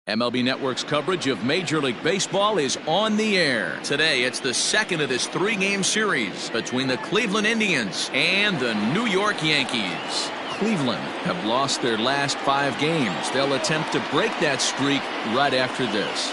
MLB Network's coverage of Major League Baseball is on the air. Today, it's the second of this three-game series between the Cleveland Indians and the New York Yankees. Cleveland have lost their last 5 games. They'll attempt to break that streak right after this.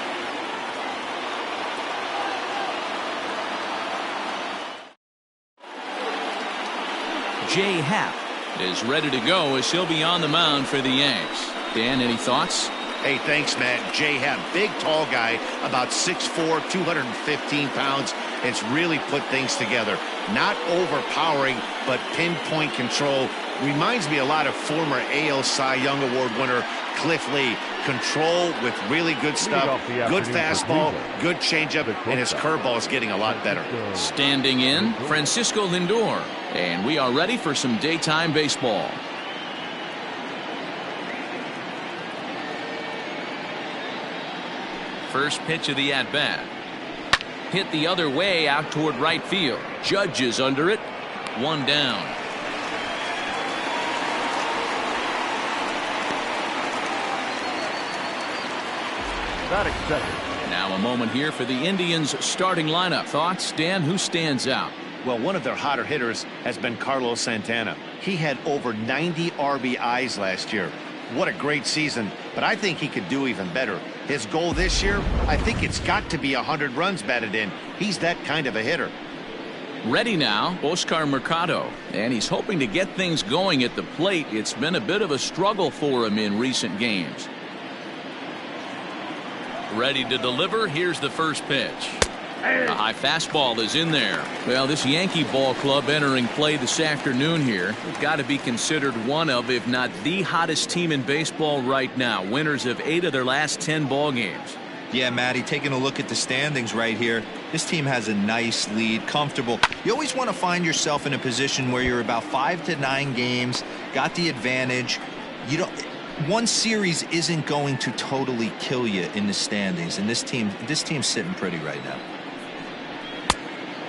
Jay Happ is ready to go as he'll be on the mound for the Yanks. Dan, any thoughts? Hey, thanks, Matt. Jay Happ, big, tall guy, about 6'4", 215 pounds. It's really put things together. Not overpowering, but pinpoint control. Reminds me a lot of former AL Cy Young Award winner Cliff Lee. Control with really good stuff. Good fastball, good changeup, and his curveball is getting a lot better. Standing in, Francisco Lindor. And we are ready for some daytime baseball. First pitch of the at-bat. Hit the other way out toward right field. Judge is under it. 1 down. Not accepted. Now a moment here for the Indians starting lineup. Thoughts, Dan? Who stands out? Well, one of their hotter hitters has been Carlos Santana. He had over 90 RBIs last year. What a great season, but I think he could do even better. His goal this year, I think it's got to be 100 runs batted in. He's that kind of a hitter. Ready now, Oscar Mercado, and he's hoping to get things going at the plate. It's been a bit of a struggle for him in recent games. Ready to deliver. Here's the first pitch. A high fastball is in there. Well, this Yankee ball club entering play this afternoon here has got to be considered one of, if not the hottest team in baseball right now. Winners of 8 of their last 10 ball games. Yeah, Matty, taking a look at the standings right here, this team has a nice lead, comfortable. You always want to find yourself in a position where you're about 5 to 9 games, got the advantage. You don't. One series isn't going to totally kill you in the standings, and this team's sitting pretty right now.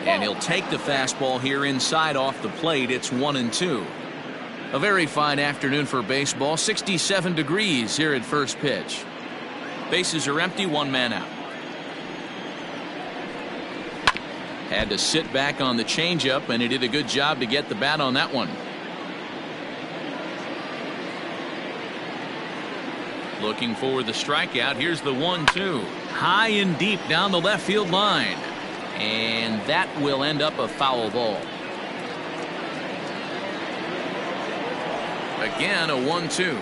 And he'll take the fastball here inside off the plate. It's 1-2. A very fine afternoon for baseball. 67 degrees here at first pitch. Bases are empty, 1 man out. Had to sit back on the changeup, and he did a good job to get the bat on that one. Looking for the strikeout. Here's the 1-2. High and deep down the left field line. And that will end up a foul ball. Again, a 1-2.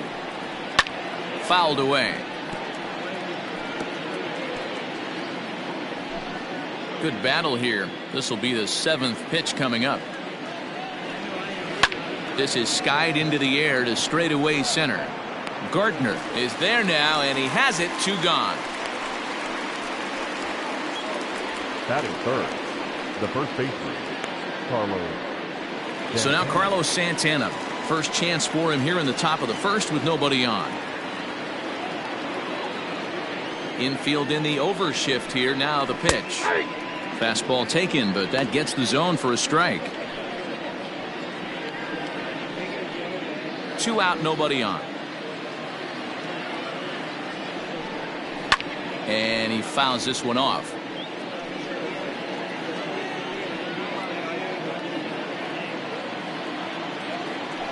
Fouled away. Good battle here. This will be the 7th pitch coming up. This is skied into the air to straightaway center. Gardner is there now, and he has it. 2 gone. Batting third, the first baseman, Carlos. So now Carlos Santana. First chance for him here in the top of the first with nobody on. Infield in the overshift here. Now the pitch. Fastball taken, but that gets the zone for a strike. 2 out, nobody on. And he fouls this one off.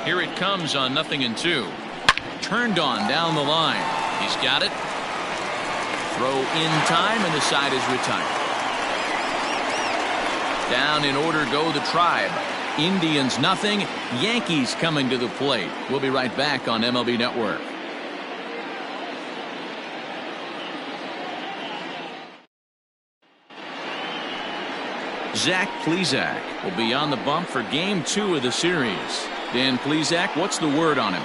Here it comes on 0-2. Turned on down the line. He's got it. Throw in time, and the side is retired. Down in order go the Tribe. Indians nothing. Yankees coming to the plate. We'll be right back on MLB Network. Zach Plesac will be on the bump for Game 2 of the series. Dan Plesac, what's the word on him?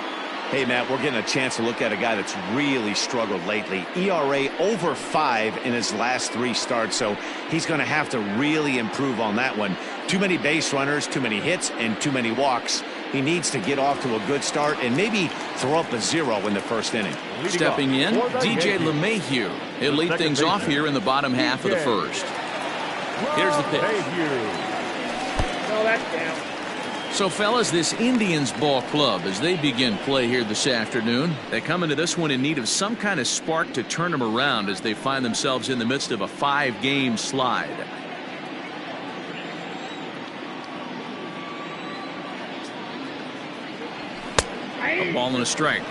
Hey, Matt, we're getting a chance to look at a guy that's really struggled lately. ERA over 5 in his last 3 starts, so he's going to have to really improve on that one. Too many base runners, too many hits, and too many walks. He needs to get off to a good start and maybe throw up a 0 in the first inning. Stepping in, DJ LeMahieu. He'll lead things off here in the bottom half of the first. Here's the pitch. No, that's down. So, fellas, this Indians ball club, as they begin play here this afternoon, they come into this one in need of some kind of spark to turn them around as they find themselves in the midst of a 5-game slide. A ball and a strike.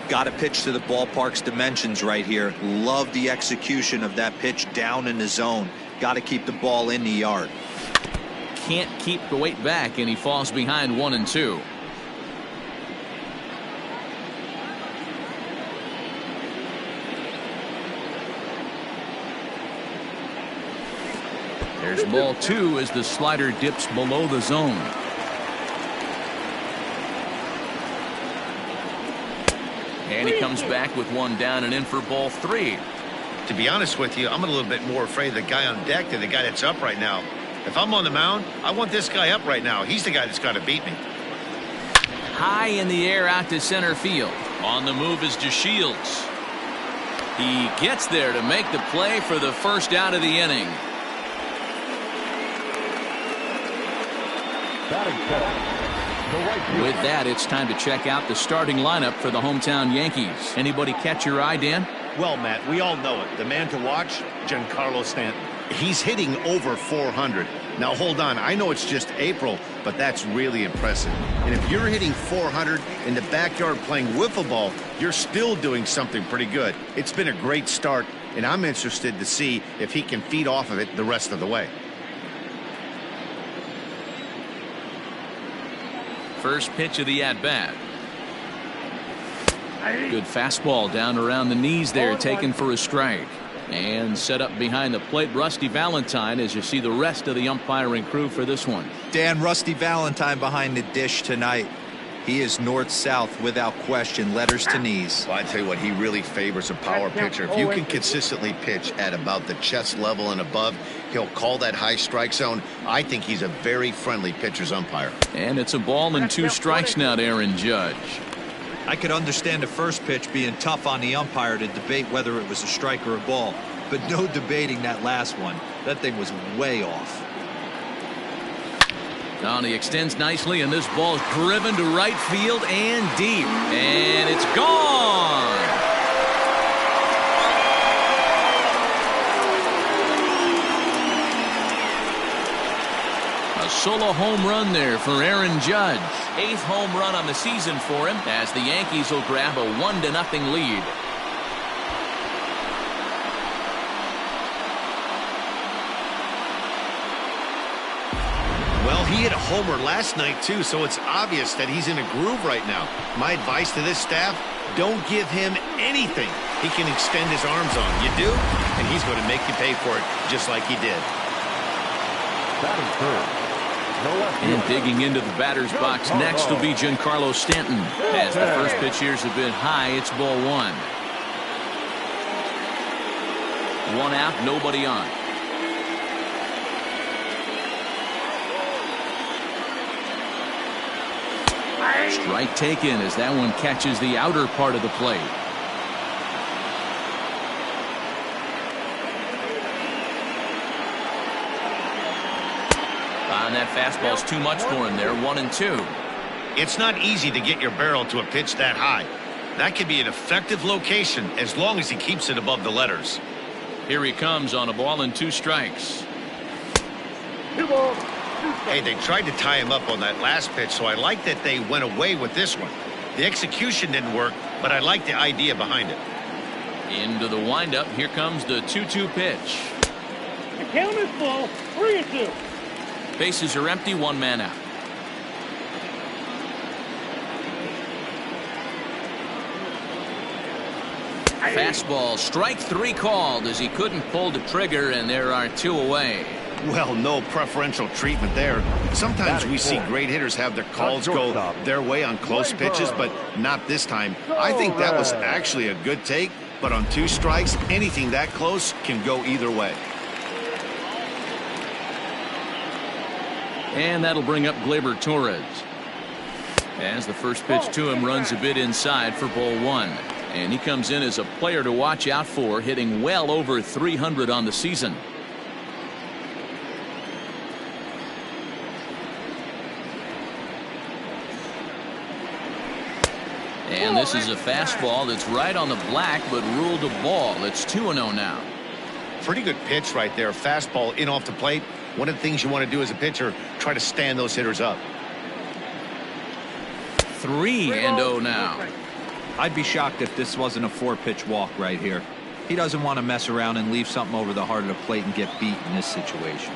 Got to pitch to the ballpark's dimensions right here. Love the execution of that pitch down in the zone. Got to keep the ball in the yard. Can't keep the weight back, and he falls behind 1-2. There's ball 2 as the slider dips below the zone. And he comes back with one down and in for ball 3. To be honest with you, I'm a little bit more afraid of the guy on deck than the guy that's up right now. If I'm on the mound, I want this guy up right now. He's the guy that's got to beat me. High in the air out to center field. On the move is DeShields. He gets there to make the play for the first out of the inning. With that, it's time to check out the starting lineup for the hometown Yankees. Anybody catch your eye, Dan? Well, Matt, we all know it. The man to watch, Giancarlo Stanton. He's hitting over 400. Now, hold on. I know it's just April, but that's really impressive. And if you're hitting 400 in the backyard playing wiffle ball, you're still doing something pretty good. It's been a great start, and I'm interested to see if he can feed off of it the rest of the way. First pitch of the at-bat. Good fastball down around the knees there, taken for a strike. And set up behind the plate, Rusty Valentine, as you see the rest of the umpiring crew for this one. Dan, Rusty Valentine behind the dish tonight. He is north-south without question, letters to knees. Well, I tell you what, he really favors a power pitcher. If you can consistently pitch at about the chest level and above, he'll call that high strike zone. I think he's a very friendly pitcher's umpire. And it's a ball and 2 strikes now to Aaron Judge. I could understand the first pitch being tough on the umpire to debate whether it was a strike or a ball, but no debating that last one. That thing was way off. Now he extends nicely, and this ball is driven to right field and deep, and it's gone. A solo home run there for Aaron Judge. 8th home run on the season for him, as the Yankees will grab a 1-0 lead. Well, he hit a homer last night, too, so it's obvious that he's in a groove right now. My advice to this staff, don't give him anything he can extend his arms on. You do, and he's going to make you pay for it, just like he did. Batting third. And digging into the batter's box next will be Giancarlo Stanton. As the first pitch here is a bit high, it's ball 1. 1 out, nobody on. Strike taken as that one catches the outer part of the plate. And that fastball's too much for him there. 1-2. It's not easy to get your barrel to a pitch that high. That could be an effective location as long as he keeps it above the letters. Here he comes on a ball and 2 strikes. Hey, they tried to tie him up on that last pitch, so I like that they went away with this one. The execution didn't work, but I like the idea behind it. Into the windup. Here comes the 2-2 pitch. The count is full. 3-2. Bases are empty, 1 man out. Fastball, strike 3 called as he couldn't pull the trigger, and there are 2 away. Well, no preferential treatment there. Sometimes we see great hitters have their calls go their way on close pitches, but not this time. I think that was actually a good take, but on 2 strikes, anything that close can go either way. And that'll bring up Gleyber Torres. As the first pitch to him runs a bit inside for ball 1. And he comes in as a player to watch out for, hitting well over 300 on the season. And this is a fastball that's right on the black, but ruled a ball. It's 2-0 now. Pretty good pitch right there. Fastball in off the plate. One of the things you want to do as a pitcher, try to stand those hitters up. 3-0 now. I'd be shocked if this wasn't a 4-pitch walk right here. He doesn't want to mess around and leave something over the heart of the plate and get beat in this situation.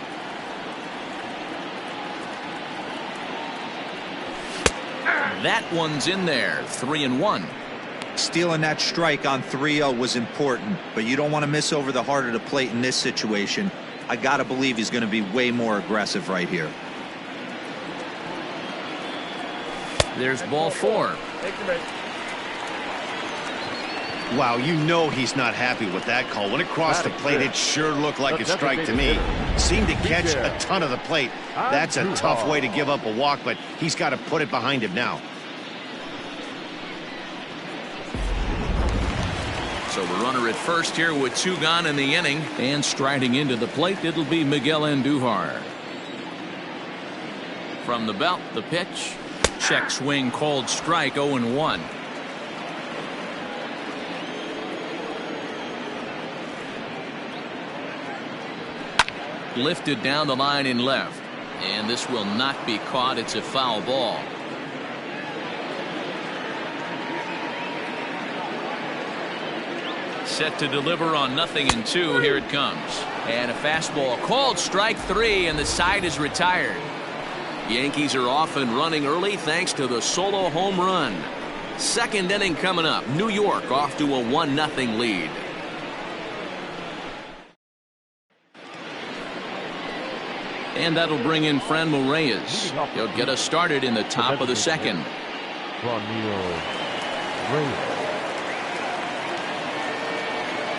That one's in there. 3-1. Stealing that strike on 3-0 was important, but you don't want to miss over the heart of the plate in this situation. I got to believe he's going to be way more aggressive right here. There's ball 4. Wow, you know he's not happy with that call. When it crossed the plate, it sure looked like a strike to me. Seemed to catch a ton of the plate. That's a tough way to give up a walk, but he's got to put it behind him now. So the runner at first here with 2 gone in the inning, and striding into the plate, it'll be Miguel Andujar. From the belt, the pitch. Check swing called strike. 0-1. Lifted down the line in left, and this will not be caught. It's a foul ball. Set to deliver on 0-2. Here it comes, and a fastball called strike 3, and the side is retired. Yankees are off and running early thanks to the solo home run. Second inning coming up. New York off to a 1-0 lead. And that'll bring in Franmil Reyes. He'll get us started in the top of the second.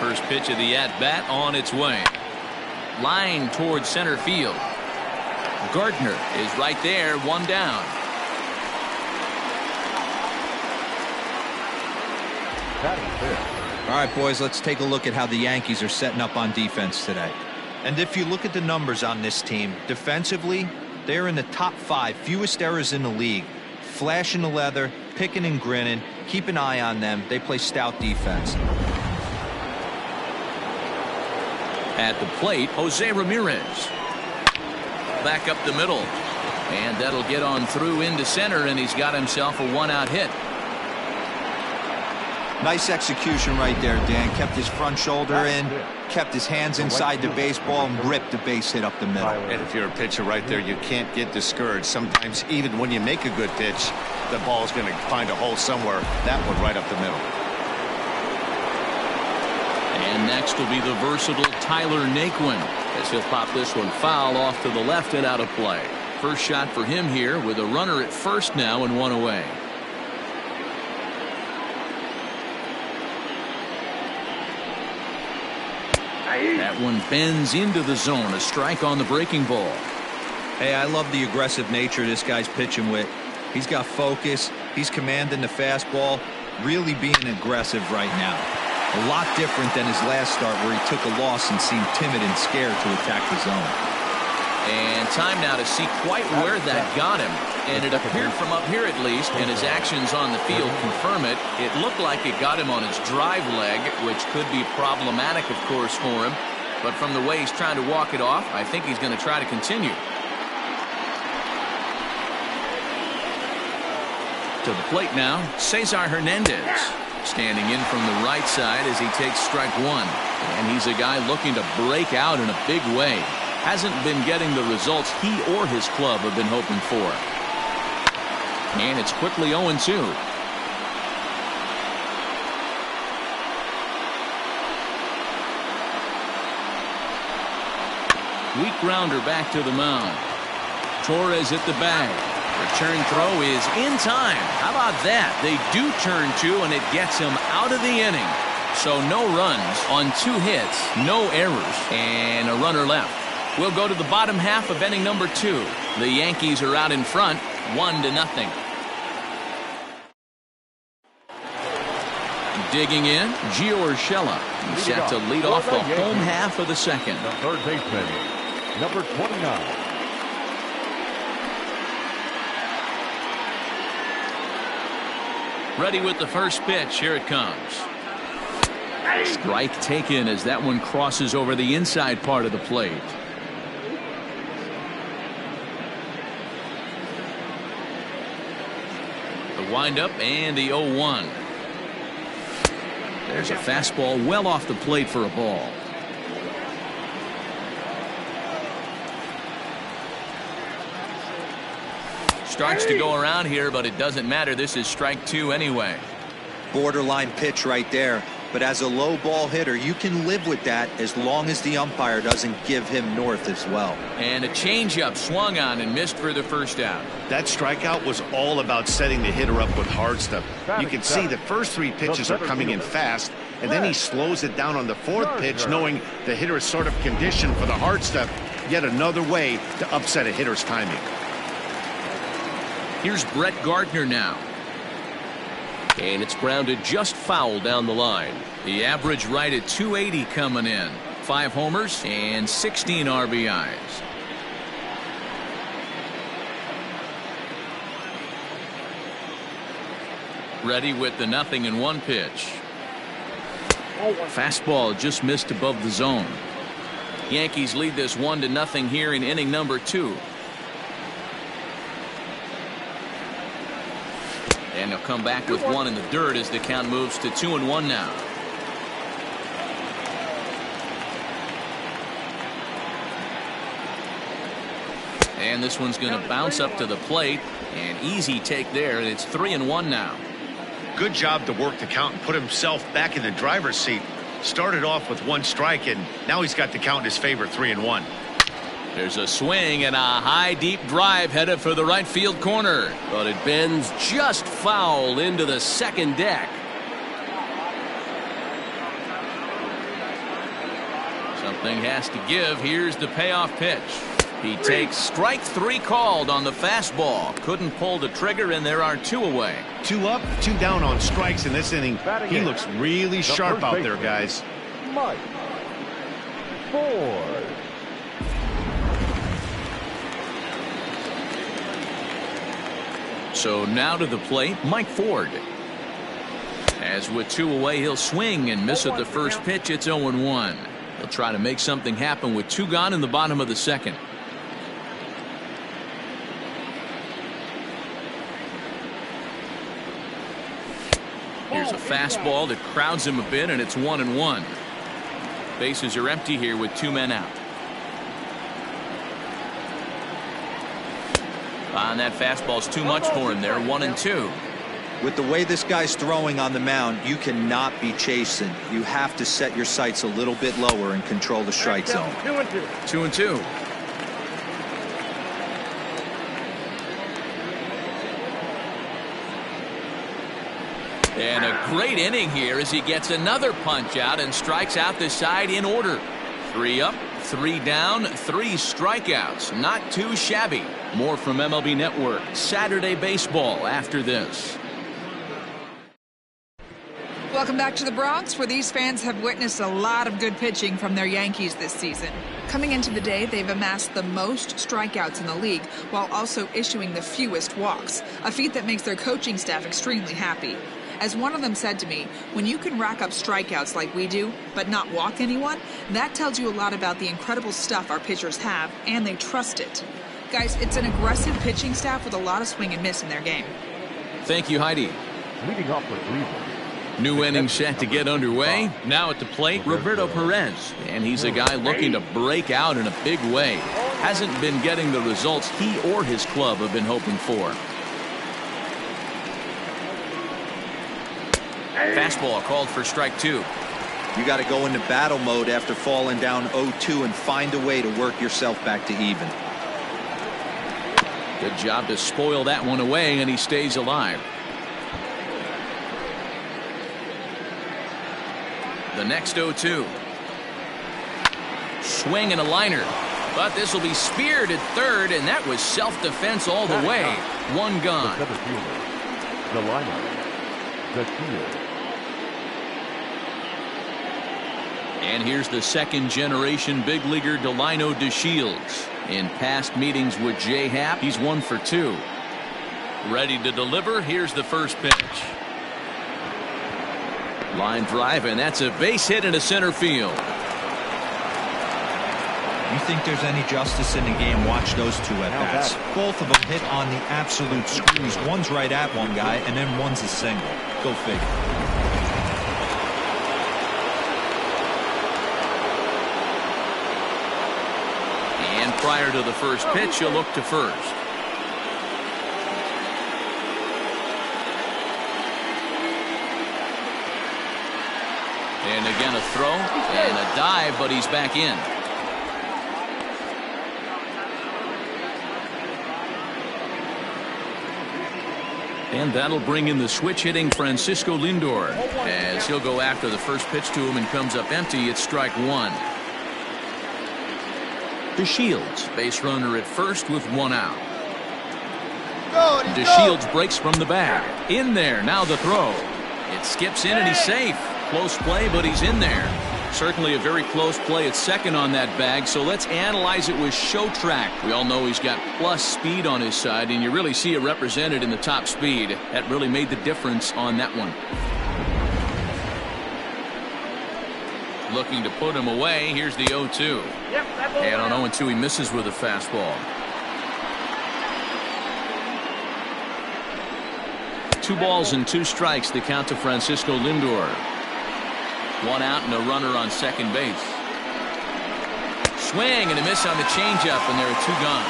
First pitch of the at-bat on its way. Line towards center field. Gardner is right there, 1 down. All right, boys, let's take a look at how the Yankees are setting up on defense today. And if you look at the numbers on this team, defensively, they're in the top 5 fewest errors in the league. Flashing the leather, picking and grinning, keep an eye on them. They play stout defense. At the plate, Jose Ramirez. Back up the middle. And that'll get on through into center, and he's got himself a 1-out hit. Nice execution right there, Dan. Kept his front shoulder in, kept his hands inside the baseball, and ripped the base hit up the middle. And if you're a pitcher right there, you can't get discouraged. Sometimes even when you make a good pitch, the ball's going to find a hole somewhere. That one right up the middle. And next will be the versatile Tyler Naquin, as he'll pop this one foul off to the left and out of play. First shot for him here with a runner at first now and 1 away. That one bends into the zone. A strike on the breaking ball. Hey, I love the aggressive nature this guy's pitching with. He's got focus. He's commanding the fastball. Really being aggressive right now. A lot different than his last start where he took a loss and seemed timid and scared to attack the zone. And time now to see quite where that got him. And it appeared from up here at least, and his actions on the field confirm it. It looked like it got him on his drive leg, which could be problematic, of course, for him. But from the way he's trying to walk it off, I think he's going to try to continue. To the plate now, Cesar Hernandez. Standing in from the right side as he takes strike 1. And he's a guy looking to break out in a big way. Hasn't been getting the results he or his club have been hoping for. And it's quickly 0-2. Weak grounder back to the mound. Torres at the bag. Return throw is in time. How about that? They do turn 2, and it gets him out of the inning. So no runs on 2 hits, no errors, and a runner left. We'll go to the bottom half of inning number 2. The Yankees are out in front, 1-0. Digging in, Gio Urshela. He's set to lead off the home half of the second. The third baseman, number 29. Ready with the first pitch. Here it comes. Strike taken as that one crosses over the inside part of the plate. The windup and the 0-1. There's a fastball well off the plate for a ball. Starts to go around here, but it doesn't matter. This is strike 2 anyway. Borderline pitch right there. But as a low ball hitter, you can live with that as long as the umpire doesn't give him north as well. And a changeup swung on and missed for the first out. That strikeout was all about setting the hitter up with hard stuff. You can see the first 3 pitches are coming in fast, and then he slows it down on the 4th pitch, knowing the hitter is sort of conditioned for the hard stuff. Yet another way to upset a hitter's timing. Here's Brett Gardner now. And it's grounded just foul down the line. The average right at 280 coming in. 5 homers and 16 RBIs. Ready with the 0-1 pitch. Fastball just missed above the zone. Yankees lead this 1-0 here in inning number 2. And they'll come back with 1 in the dirt as the count moves to 2-1 now. And this one's going to bounce up to the plate. An easy take there. It's 3-1 now. Good job to work the count and put himself back in the driver's seat. Started off with 1 strike, and now he's got the count in his favor, 3-1. There's a swing and a high deep drive headed for the right field corner, but it bends just foul into the second deck. Something has to give. Here's the payoff pitch. He takes strike 3 called on the fastball. Couldn't pull the trigger, and there are 2 away. 2 up, 2 down on strikes in this inning. He looks really sharp out there, guys. Mike Ford. So now to the plate, Mike Ford. As with 2 away, he'll swing and miss at the first pitch. It's 0-1. He'll try to make something happen with 2 gone in the bottom of the second. Here's a fastball that crowds him a bit, and it's 1-1. Bases are empty here with 2 men out. And that fastball's too much for him there. 1-2. With the way this guy's throwing on the mound, you cannot be chasing. You have to set your sights a little bit lower and control the strike zone. 2-2. And a great inning here as he gets another punch out and strikes out the side in order. 3 up, 3 down, 3 strikeouts. Not too shabby. More from MLB Network Saturday Baseball after this. Welcome back to the Bronx, where these fans have witnessed a lot of good pitching from their Yankees this season. Coming into the day, they've amassed the most strikeouts in the league while also issuing the fewest walks, a feat that makes their coaching staff extremely happy. As one of them said to me, when you can rack up strikeouts like we do, but not walk anyone, that tells you a lot about the incredible stuff our pitchers have, and they trust it. Guys, it's an aggressive pitching staff with a lot of swing and miss in their game. Thank you, Heidi. Leading off for Cleveland. New inning set to get underway. Now at the plate, Roberto Perez. And he's a guy looking to break out in a big way. Hasn't been getting the results he or his club have been hoping for. Fastball called for strike 2. You got to go into battle mode after falling down 0-2 and find a way to work yourself back to even. Good job to spoil that one away, and he stays alive. The next 0-2. Swing and a liner. But this will be speared at third, and that was self-defense all the way. 1 gone. The lineup. The field. And here's the second-generation big leaguer Delino DeShields. In past meetings with J-Happ, he's 1 for 2. Ready to deliver. Here's the first pitch. Line drive, and that's a base hit into center field. You think there's any justice in the game, watch those two at-bats. Both of them hit on the absolute screws. One's right at one guy, and then one's a single. Go figure. And prior to the first pitch, he'll look to first. And again a throw and a dive, but he's back in. And that'll bring in the switch hitting Francisco Lindor as he'll go after the first pitch to him and comes up empty. It's strike one. DeShields, base runner at first with one out. DeShields breaks from the bag. In there, now the throw. It skips in and he's safe. Close play, but he's in there. Certainly a very close play at second on that bag, so let's analyze it with show track. We all know he's got plus speed on his side, and you really see it represented in the top speed. That really made the difference on that one. Looking to put him away. Here's the 0-2. And on 0-2 he misses with a fastball. 2 balls and 2 strikes, the count to Francisco Lindor. 1 out and a runner on second base. Swing and a miss on the changeup, and there are 2 gone.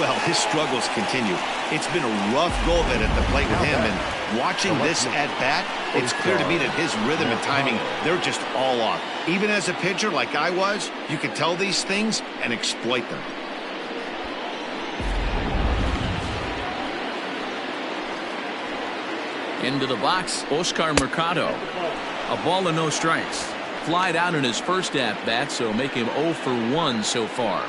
Well, his struggles continue. It's been a rough go of it at the plate with him, and watching this at bat, it's clear to me that his rhythm and timing, they're just all off. Even as a pitcher like I was, you could tell these things and exploit them. Into the box, Oscar Mercado. A ball and no strikes. Flied out in his first at-bat, so make him 0 for 1 so far.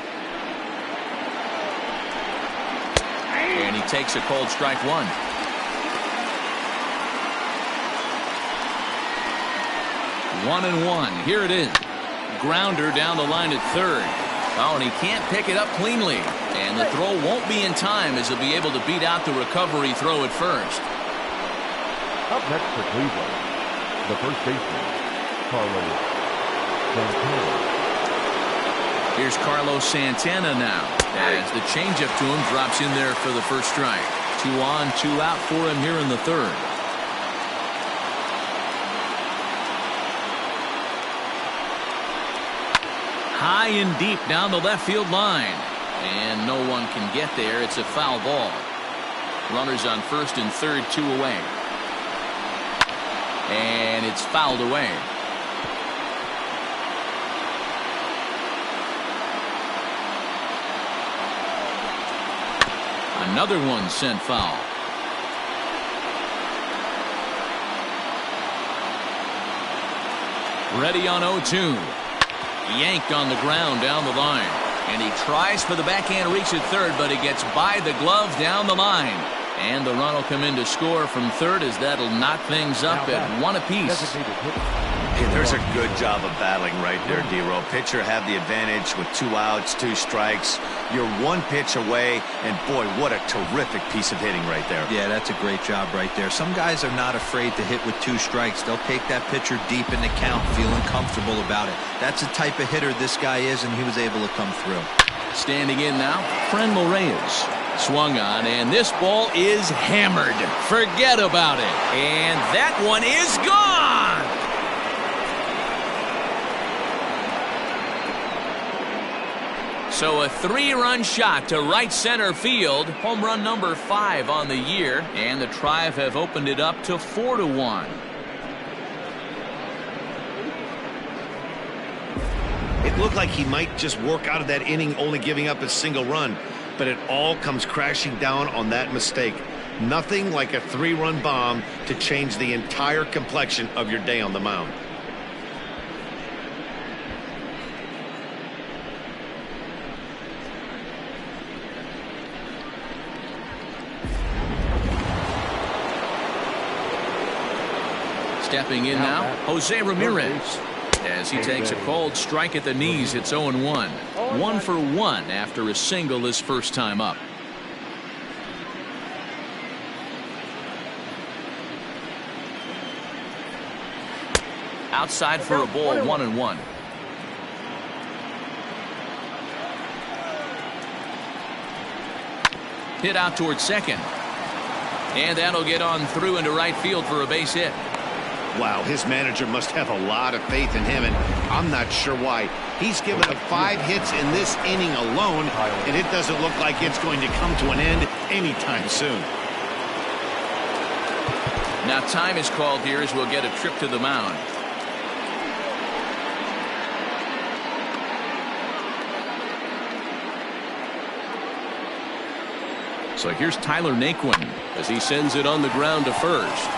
And he takes a cold strike 1. One and one. Here it is. Grounder down the line at third. Oh, and he can't pick it up cleanly. And the throw won't be in time as he'll be able to beat out the recovery throw at first. Up next for Cleveland, the first baseman, Carlos Santana. Here's Carlos Santana now, as the changeup to him drops in there for the first strike. 2 on, 2 out for him here in the third. High and deep down the left field line, and no one can get there. It's a foul ball. Runners on first and third, 2 away. And it's fouled away. Another one sent foul. Ready on 0-2. Yanked on the ground down the line. And he tries for the backhand reach at third, but he gets by the glove down the line. And the run will come in to score from third, as that'll knock things up at 1 apiece. Hey, there's a good job of battling right there, D-Row. Pitcher had the advantage with 2 outs, 2 strikes. You're 1 pitch away, and boy, what a terrific piece of hitting right there. Yeah, that's a great job right there. Some guys are not afraid to hit with 2 strikes. They'll take that pitcher deep in the count, feeling comfortable about it. That's the type of hitter this guy is, and he was able to come through. Standing in now, Franmil Reyes. Swung on, and this ball is hammered. Forget about it. And that one is gone. So a 3-run shot to right center field. Home run number 5 on the year. And the Tribe have opened it up to 4-1. It looked like he might just work out of that inning, only giving up a single run. But it all comes crashing down on that mistake. Nothing like a 3-run bomb to change the entire complexion of your day on the mound. Stepping in now, Jose Ramirez. As he takes a cold strike at the knees, it's 0-1. 1 for 1 after a single his first time up. Outside for a ball, 1-1. Hit out towards second. And that'll get on through into right field for a base hit. Wow, his manager must have a lot of faith in him, and I'm not sure why. He's given up 5 hits in this inning alone, and it doesn't look like it's going to come to an end anytime soon. Now time is called here as we'll get a trip to the mound. So here's Tyler Naquin as he sends it on the ground to first.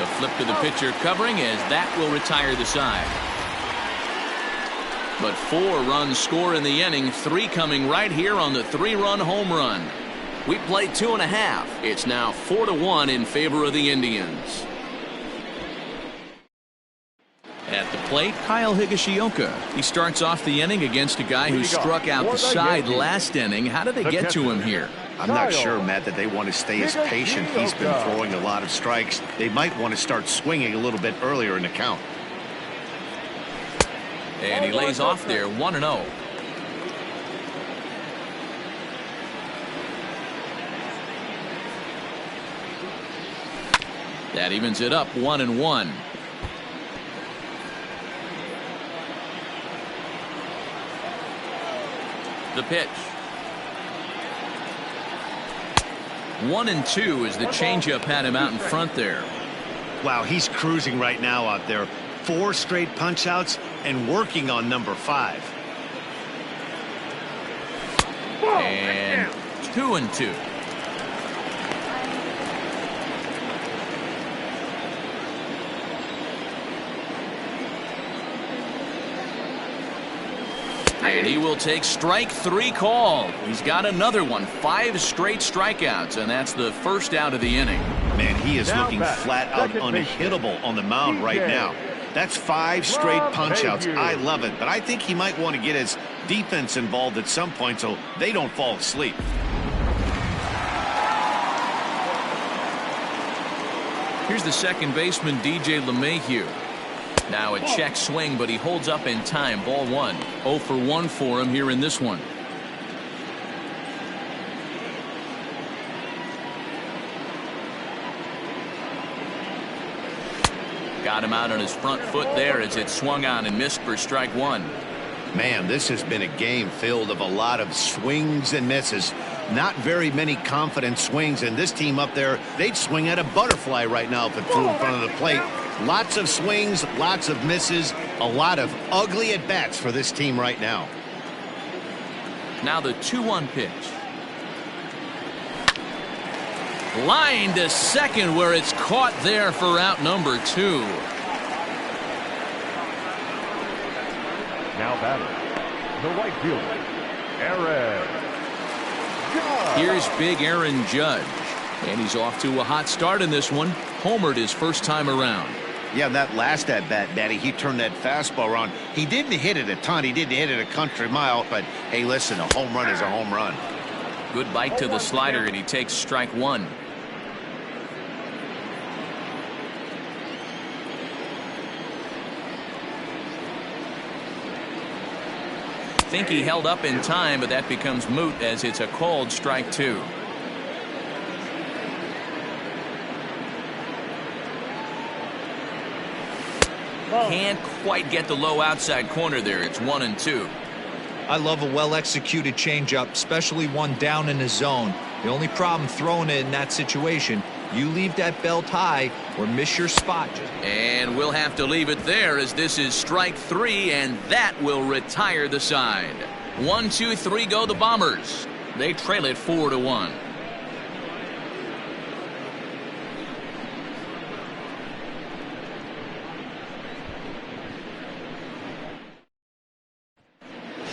A flip to the pitcher covering as that will retire the side. But 4 runs score in the inning, 3 coming right here on the 3-run home run. We played 2.5. It's now 4-1 in favor of the Indians. At the plate, Kyle Higashioka. He starts off the inning against a guy who struck out the side last inning. How did they get to him here? I'm not sure, Matt, that they want to stay as patient. He's been throwing a lot of strikes. They might want to start swinging a little bit earlier in the count. And he lays off there, 1-0. That evens it up, 1-1. The pitch. 1-2 as the changeup had him out in front there. Wow, he's cruising right now out there. 4 straight punch outs and working on number 5. And 2-2. And he will take strike 3 call. He's got another one. 5 straight strikeouts, and that's the first out of the inning. Man, he is looking flat out unhittable on the mound right now. That's 5 straight punch outs. I love it, but I think he might want to get his defense involved at some point so they don't fall asleep. Here's the second baseman, DJ LeMahieu. Now a check swing, but he holds up in time. Ball 1. 0 for 1 for him here in this one. Got him out on his front foot there as it swung on and missed for strike 1. Man, this has been a game filled of a lot of swings and misses. Not very many confident swings, and this team up there, they'd swing at a butterfly right now if it flew in front of the plate. Lots of swings, lots of misses, a lot of ugly at-bats for this team right now. Now the 2-1 pitch. Line to second where it's caught there for out number 2. Now batting, the right fielder, Aaron Judge. Here's big Aaron Judge. And he's off to a hot start in this one. Homered his first time around. Yeah, that last at-bat, Daddy, he turned that fastball around. He didn't hit it a ton. He didn't hit it a country mile. But, hey, listen, a home run is a home run. Good bite to the slider, and he takes strike 1. Think he held up in time, but that becomes moot as it's a called strike 2. Can't quite get the low outside corner there. It's 1-2. I love a well-executed changeup, especially one down in the zone. The only problem throwing it in that situation, you leave that belt high or miss your spot. And we'll have to leave it there as this is strike 3, and that will retire the side. 1, 2, 3 go the Bombers. They trail it 4-1.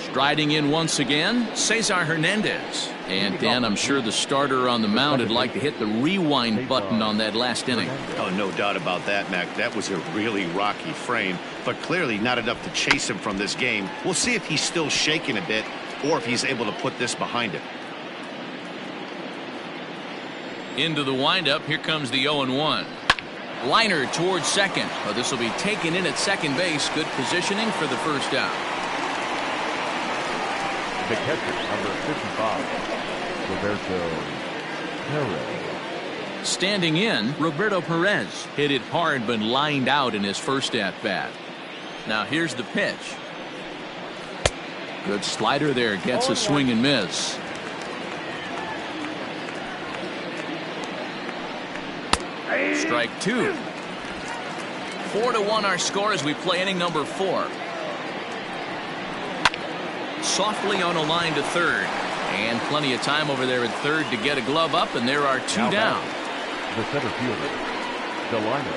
Striding in once again, Cesar Hernandez. And Dan, I'm sure the starter on the mound would like to hit the rewind button on that last inning. Oh, no doubt about that, Mac. That was a really rocky frame, but clearly not enough to chase him from this game. We'll see if he's still shaking a bit or if he's able to put this behind him. Into the windup, here comes the 0-1. Liner towards second. Well, this will be taken in at second base. Good positioning for the first out. The catcher, number 55, Roberto Perez. Standing in, Roberto Perez hit it hard but lined out in his first at-bat. Now here's the pitch. Good slider there, gets a swing and miss. Strike two. 4-1 our score as we play inning number 4. Softly on a line to third. And plenty of time over there at third to get a glove up, and there are two Now down. The center fielder, Delino.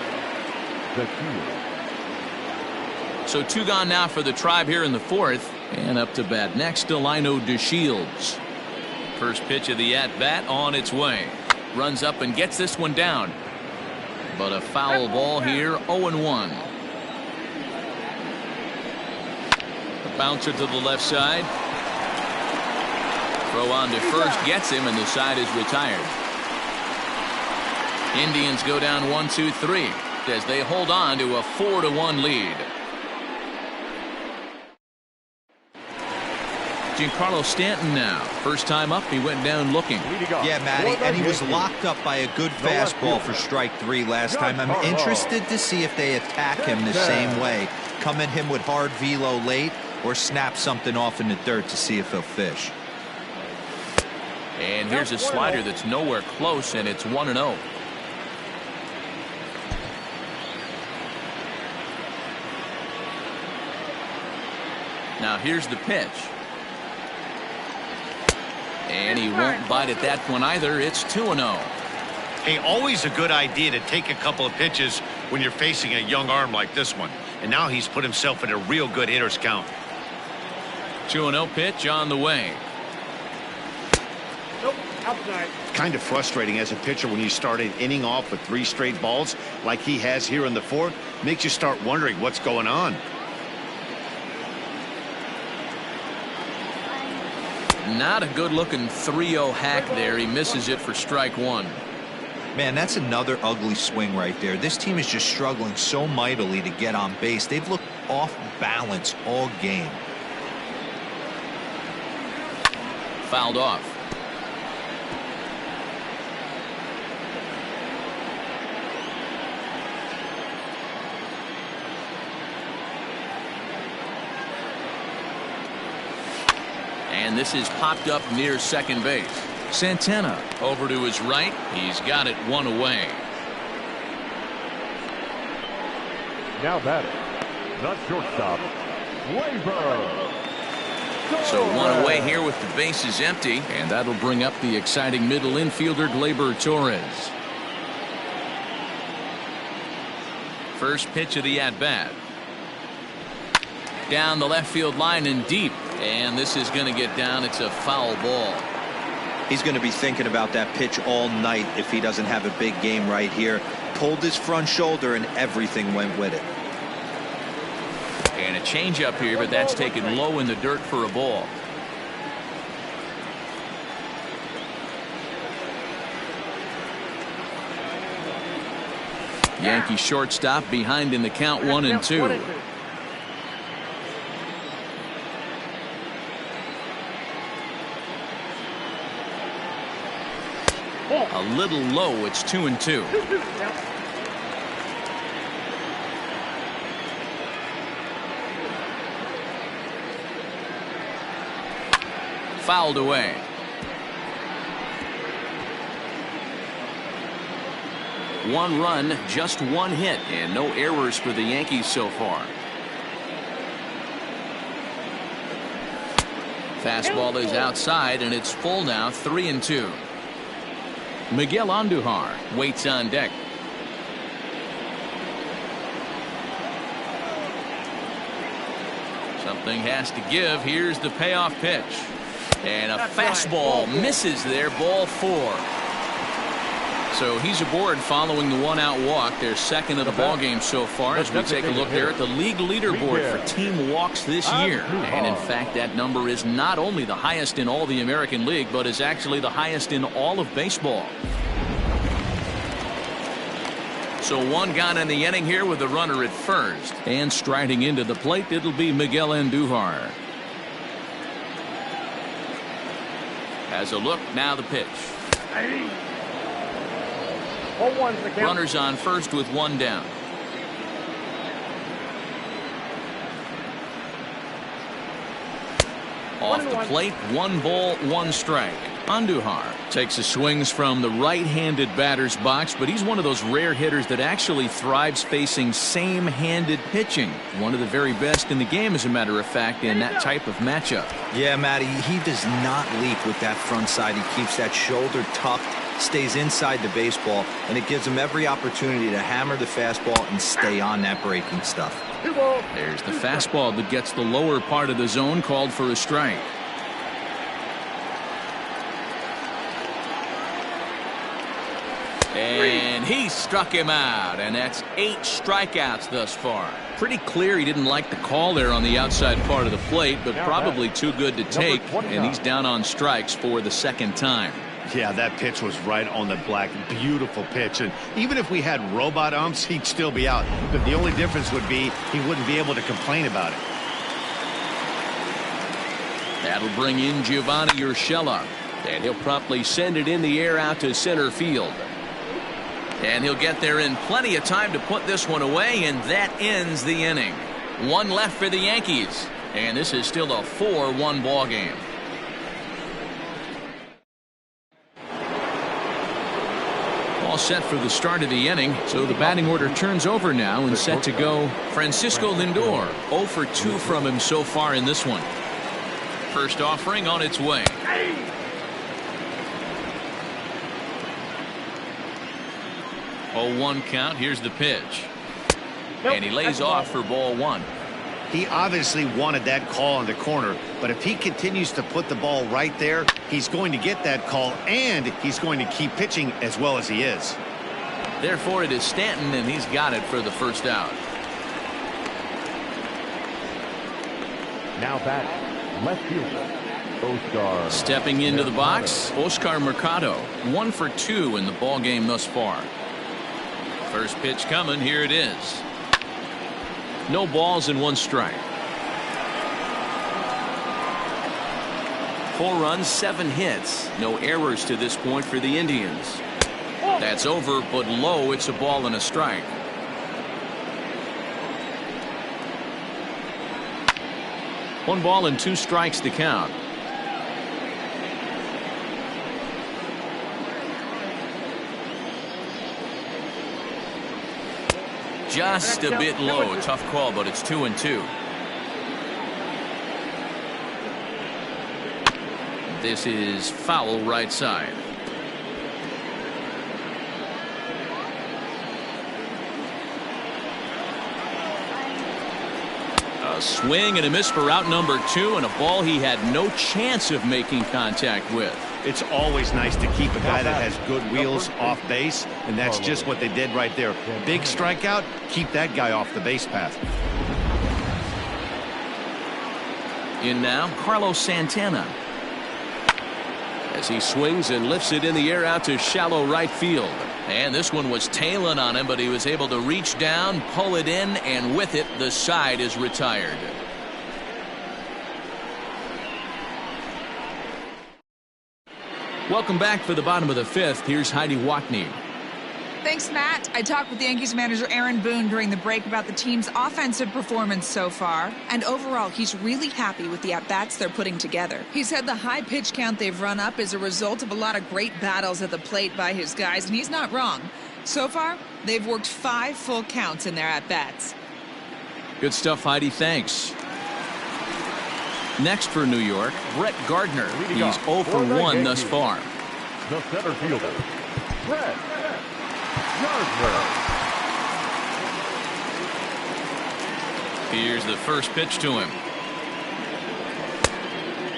The field. So 2 gone now for the Tribe here in the 4th. And up to bat next, Delino DeShields. First pitch of the at-bat on its way. Runs up and gets this one down. But a foul ball here, 0-1. The bouncer to the left side. Throw on to first, gets him, and the side is retired. Indians go down 1-2-3 as they hold on to a 4-1 lead. Giancarlo Stanton now. First time up, he went down looking. Yeah, Matty, and he was locked up by a good fastball for strike 3 last time. I'm interested to see if they attack him the same way. Come at him with hard velo late or snap something off in the dirt to see if he'll fish. And here's a slider that's nowhere close, and it's 1-0. Now here's the pitch. And he won't bite at that one either. It's 2-0. Hey, always a good idea to take a couple of pitches when you're facing a young arm like this one. And now he's put himself in a real good hitter's count. 2-0 pitch on the way. Nope, outside. Kind of frustrating as a pitcher when you start an inning off with 3 straight balls like he has here in the 4th. Makes you start wondering what's going on. Not a good looking 3-0 hack there. He misses it for strike 1. Man, that's another ugly swing right there. This team is just struggling so mightily to get on base. They've looked off balance all game. Fouled off. And this is popped up near second base. Santana over to his right. He's got it 1 away. Now batting, the shortstop, Gleyber. So 1 away here with the bases empty, and that'll bring up the exciting middle infielder Gleyber Torres. First pitch of the at-bat. Down the left field line and deep, and this is going to get down. It's a foul ball. He's going to be thinking about that pitch all night if he doesn't have a big game right here. Pulled his front shoulder and everything went with it. And a changeup here, but that's taken low in the dirt for a ball. Yankee shortstop behind in the count 1-2. A little low. It's 2-2. Fouled away. One run, just 1 hit, and no errors for the Yankees so far. Fastball is outside, and it's full now, 3-2. Miguel Andujar waits on deck. Something has to give. Here's the payoff pitch. And a fastball misses there, ball 4. So he's aboard following the 1-out walk. Their second of the ball game so far as we take a look there at the league leaderboard for team walks this year. And in fact, that number is not only the highest in all the American League, but is actually the highest in all of baseball. So one gone in the inning here with the runner at first. And striding into the plate, it'll be Miguel Andujar. Has a look, now the pitch. Runners on first with one down. Off the plate, 1 ball, 1 strike. Andujar takes his swings from the right-handed batter's box, but he's one of those rare hitters that actually thrives facing same-handed pitching. One of the very best in the game, as a matter of fact, in that type of matchup. Yeah, Matty, he does not leap with that front side. He keeps that shoulder tucked, stays inside the baseball, and it gives him every opportunity to hammer the fastball and stay on that breaking stuff. There's the fastball that gets the lower part of the zone, called for a strike. And he struck him out, and that's 8 strikeouts thus far. Pretty clear he didn't like the call there on the outside part of the plate, but probably too good to take, and he's down on strikes for the second time. Yeah, that pitch was right on the black. Beautiful pitch. And even if we had robot umps, he'd still be out. But the only difference would be he wouldn't be able to complain about it. That'll bring in Giovanni Urshela, and he'll promptly send it in the air out to center field. And he'll get there in plenty of time to put this one away, and that ends the inning. 1 left for the Yankees, and this is still a 4-1 ball game. All set for the start of the inning, so the batting order turns over now and set to go. Francisco Lindor, 0 for 2 from him so far in this one. First offering on its way. 0-1 count. Here's the pitch. And he lays off for ball 1. He obviously wanted that call in the corner, but if he continues to put the ball right there, he's going to get that call, and he's going to keep pitching as well as he is. Therefore, it is Stanton, and he's got it for the first out. Now batting, left fielder, Oscar. Stepping into the box, Oscar Mercado, 1 for 2 in the ball game thus far. First pitch coming, here it is. No balls and 1 strike. 4 runs, 7 hits. No errors to this point for the Indians. That's over, but low. It's a ball and a strike. One ball and 2 strikes to count. Just a bit low. Tough call, but it's 2-2. This is foul right side. A swing and a miss for out number 2, and a ball he had no chance of making contact with. It's always nice to keep a guy that has good wheels off base, and that's just what they did right there. Big strikeout, keep that guy off the base path. In now, Carlos Santana. As he swings and lifts it in the air out to shallow right field. And this one was tailing on him, but he was able to reach down, pull it in, and with it, the side is retired. Welcome back for the bottom of the 5th. Here's Heidi Watney. Thanks, Matt. I talked with Yankees manager Aaron Boone during the break about the team's offensive performance so far, and overall, he's really happy with the at-bats they're putting together. He said the high pitch count they've run up is a result of a lot of great battles at the plate by his guys, and he's not wrong. So far, they've worked 5 full counts in their at-bats. Good stuff, Heidi. Thanks. Next for New York, Brett Gardner. He's 0 for 1 thus far. The center fielder, Brett Gardner. Here's the first pitch to him.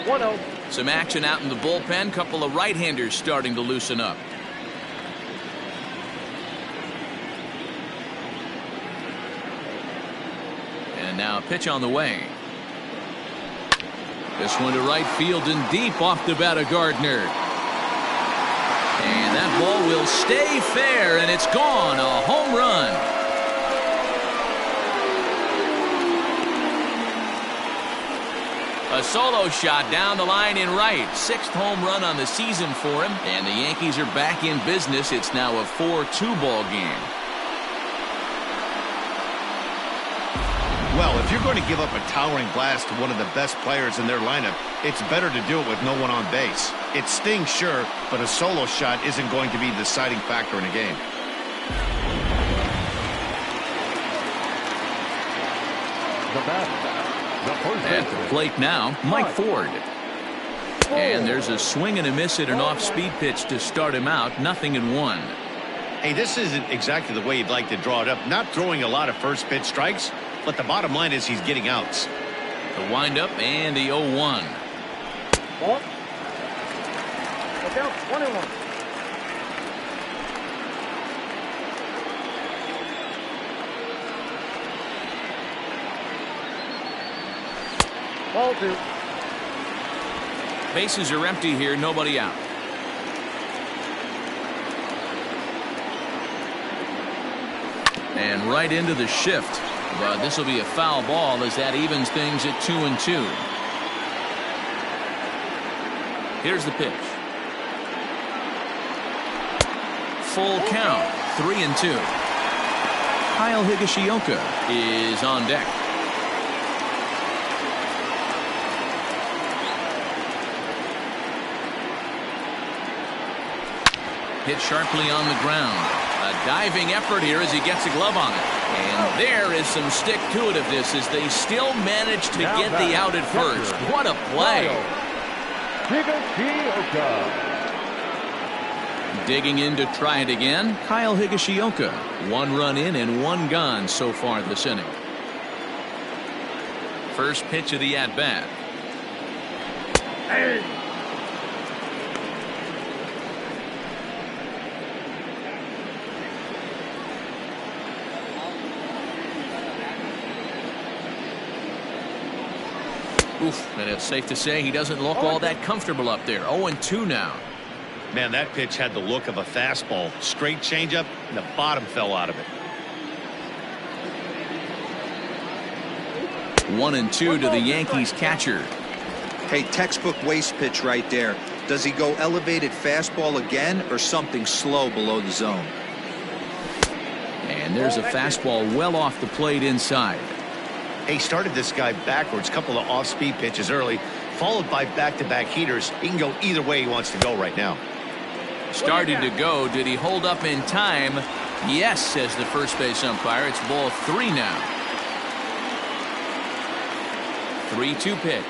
1-0. Some action out in the bullpen. Couple of right-handers starting to loosen up. And now a pitch on the way. This one to right field and deep off the bat of Gardner. And that fastball will stay fair, and it's gone. A home run. A solo shot down the line in right. 6th home run on the season for him, and the Yankees are back in business. It's now a 4-2 ball game. Well, if you're going to give up a towering blast to one of the best players in their lineup, it's better to do it with no one on base. It stings, sure, but a solo shot isn't going to be the deciding factor in a game. The batter, the first At the baseman, plate now, Mike Ford. And there's a swing and a miss at an off-speed pitch to start him out. 0-1. Hey, this isn't exactly the way you'd like to draw it up. Not throwing a lot of first pitch strikes, but the bottom line is he's getting outs. The windup and the 0-1. Ball. Look out, 1-1. Ball 2. Bases are empty here, nobody out. And right into the shift. But this will be a foul ball as that evens things at 2-2. Here's the pitch. Full count, 3-2. Kyle Higashioka is on deck. Hit sharply on the ground. A diving effort here as he gets a glove on it. And there is some stick-to-itiveness as they still manage to get the out at first. What a play. Higashioka. Digging in to try it again, Kyle Higashioka. 1 run in and 1 gone so far this inning. First pitch of the at-bat. Hey. Oof, and it's safe to say he doesn't look all that comfortable up there. 0-2 now. Man, that pitch had the look of a fastball. Straight changeup, and the bottom fell out of it. 1-2 to the Yankees catcher. Hey, textbook waste pitch right there. Does he go elevated fastball again or something slow below the zone? And there's a fastball well off the plate inside. He started this guy backwards, couple of off-speed pitches early, followed by back-to-back heaters. He can go either way he wants to go right now. Started to go. Did he hold up in time? Yes, says the first base umpire. It's ball 3 now. 3-2 pitch.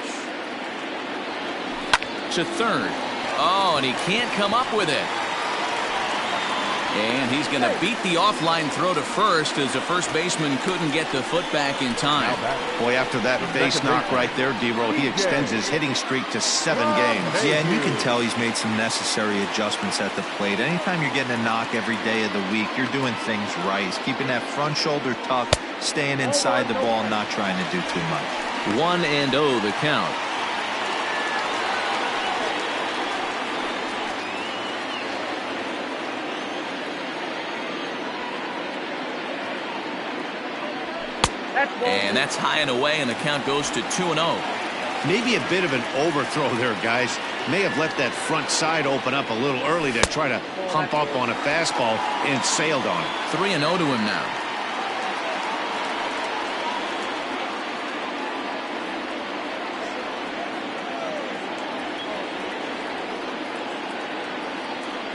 To third. Oh, and he can't come up with it. And he's going to beat the offline throw to first as the first baseman couldn't get the foot back in time. Boy, after that base knock right there, D-Row, he extends his hitting streak to 7 games. Yeah, and you can tell he's made some necessary adjustments at the plate. Anytime you're getting a knock every day of the week, you're doing things right. He's keeping that front shoulder tucked, staying inside the ball, not trying to do too much. 1-0 the count. And that's high and away, and the count goes to 2-0. Maybe a bit of an overthrow there, guys. May have left that front side open up a little early to try to hump up on a fastball and sailed on it. 3-0 to him now.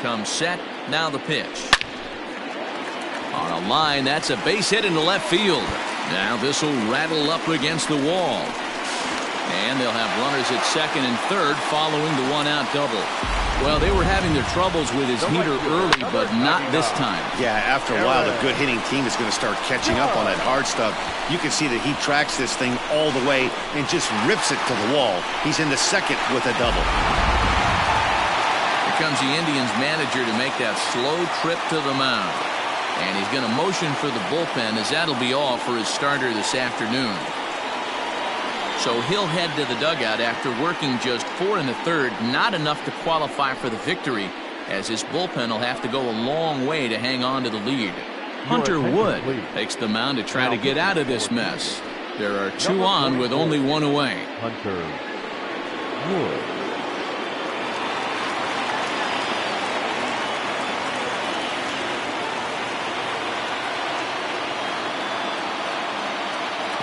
Comes set. Now the pitch. On a line, that's a base hit into left field. Now this will rattle up against the wall. And they'll have runners at second and third following the 1-out double. Well, they were having their troubles with his heater early, but not this time. Yeah, after a while, the good hitting team is going to start catching up on that hard stuff. You can see that he tracks this thing all the way and just rips it to the wall. He's in the second with a double. Here comes the Indians manager to make that slow trip to the mound. And he's going to motion for the bullpen as that'll be all for his starter this afternoon. So he'll head to the dugout after working just 4 in the third, not enough to qualify for the victory. as his bullpen will have to go a long way to hang on to the lead. Hunter Wood takes the mound to try to get out of this mess. There are 2 on with only 1 away. Hunter Wood.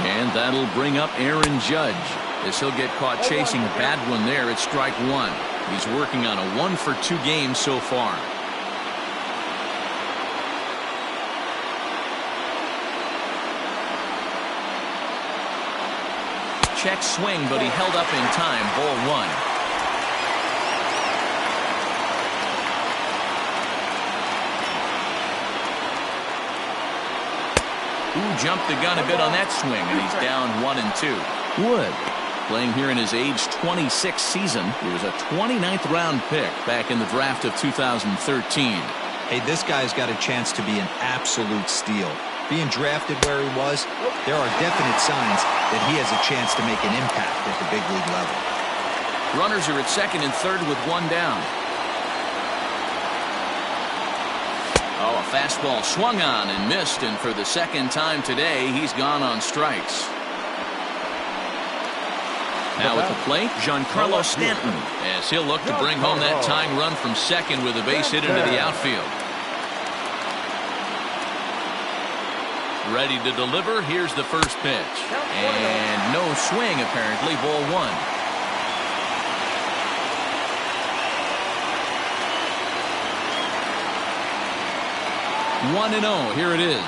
And that'll bring up Aaron Judge, as he'll get caught chasing a bad one there at strike 1. He's working on a 1-for-2 game so far. Check swing, but he held up in time. Ball 1. Jumped the gun a bit on that swing, and he's down 1-2. Wood, playing here in his age 26 season. He was a 29th round pick back in the draft of 2013. Hey, this guy's got a chance to be an absolute steal. Being drafted where he was, there are definite signs that he has a chance to make an impact at the big league level. Runners are at second and third with 1 down. Oh, a fastball swung on and missed, and for the second time today, he's gone on strikes. Now at the plate, Giancarlo Stanton, as he'll look to bring home that tying run from second with a base hit into the outfield. Ready to deliver. Here's the first pitch. And no swing, apparently. Ball 1. 1-0. Here it is.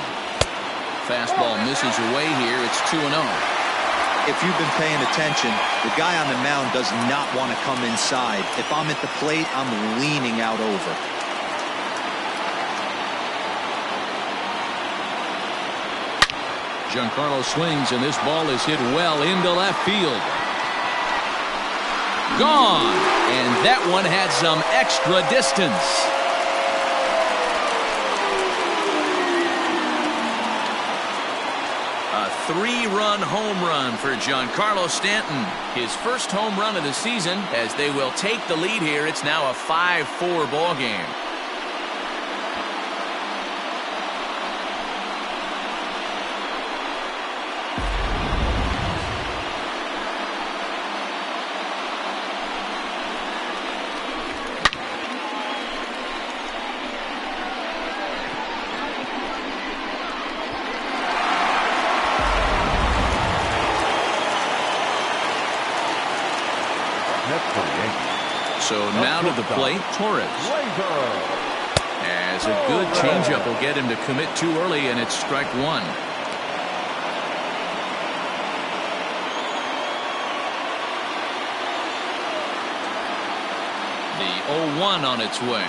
Fastball misses away here. It's 2-0. If you've been paying attention, the guy on the mound does not want to come inside. If I'm at the plate, I'm leaning out over. Giancarlo swings, and this ball is hit well into left field. Gone. And that one had some extra distance. A 3-run home run for Giancarlo Stanton. His first home run of the season, as they will take the lead here. It's now a 5-4 ball game. So now to the plate, Torres. As a good changeup will get him to commit too early, and it's strike 1. The 0-1 on its way.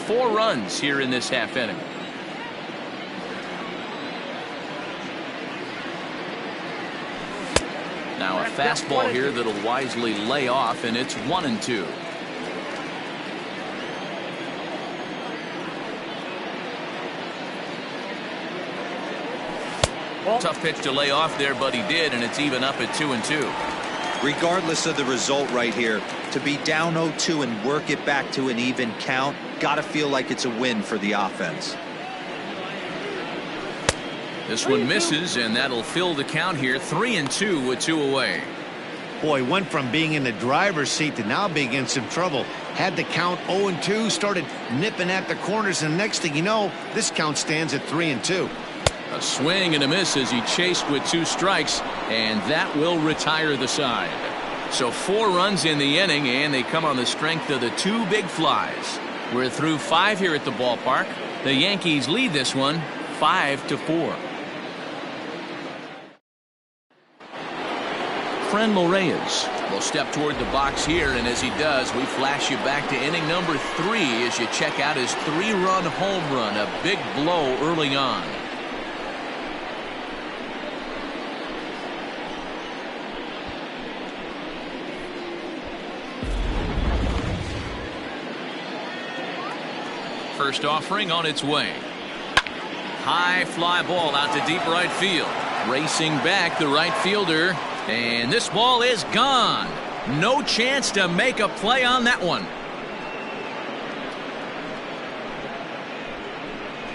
Four runs here in this half inning. Now a fastball here that'll wisely lay off, and it's 1-2. Tough pitch to lay off there, but he did, and it's even up at 2-2. Regardless of the result right here, to be down 0-2 and work it back to an even count, gotta feel like it's a win for the offense. This one misses, and that'll fill the count here. 3-2 with 2 away. Boy, went from being in the driver's seat to now being in some trouble. Had the count 0-2, started nipping at the corners, and next thing you know, this count stands at 3-2. A swing and a miss as he chased with 2 strikes, and that will retire the side. So 4 runs in the inning, and they come on the strength of the 2 big flies. We're through 5 here at the ballpark. The Yankees lead this one 5-4. Franmil Reyes will step toward the box here, and as he does, we flash you back to inning number 3 as you check out his 3-run home run, a big blow early on. First offering on its way. High fly ball out to deep right field. Racing back the right fielder. And this ball is gone. No chance to make a play on that one.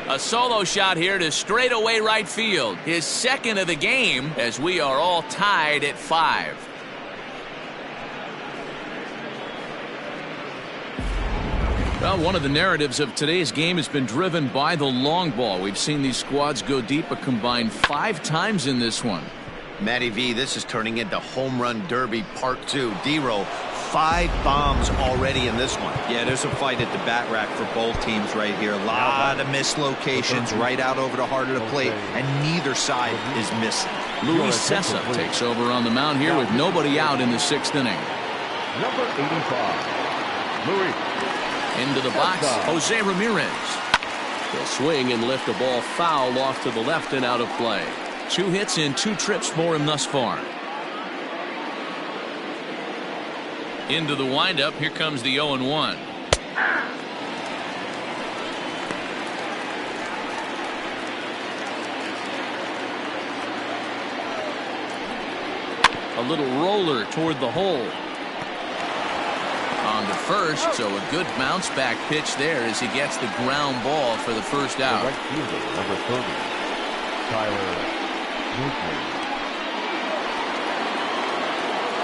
A solo shot here to straightaway right field. His second of the game as we are all tied at 5. Well, one of the narratives of today's game has been driven by the long ball. We've seen these squads go deep a combined 5 times in this one. Matty V, this is turning into home run derby part 2. D-Row, 5 bombs already in this one. Yeah, there's a fight at the bat rack for both teams right here. A lot of mislocations right out over the heart of the plate, and neither side is missing. Luis Cessa takes over on the mound here with nobody out in the 6th inning. Number 85, Luis. Into the box, Jose Ramirez. He'll swing and lift the ball foul off to the left and out of play. 2 hits and 2 trips for him thus far. Into the windup. Here comes the 0-1. A little roller toward the hole. On to first, so a good bounce back pitch there as he gets the ground ball for the first out. Right fielder, number 30, Tyler Naquin.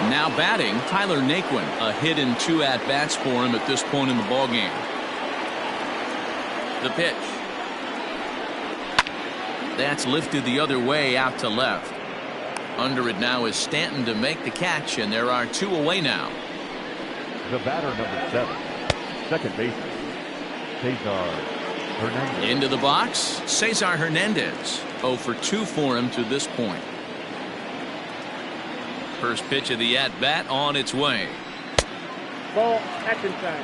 Now batting, Tyler Naquin. A hit and 2 at-bats for him at this point in the ballgame. The pitch. That's lifted the other way out to left. Under it now is Stanton to make the catch, and there are 2 away now. The batter, number 7, second baseman, Cesar Hernandez. Into the box, Cesar Hernandez. 0 for 2 for him to this point. First pitch of the at-bat on its way. Ball, action time.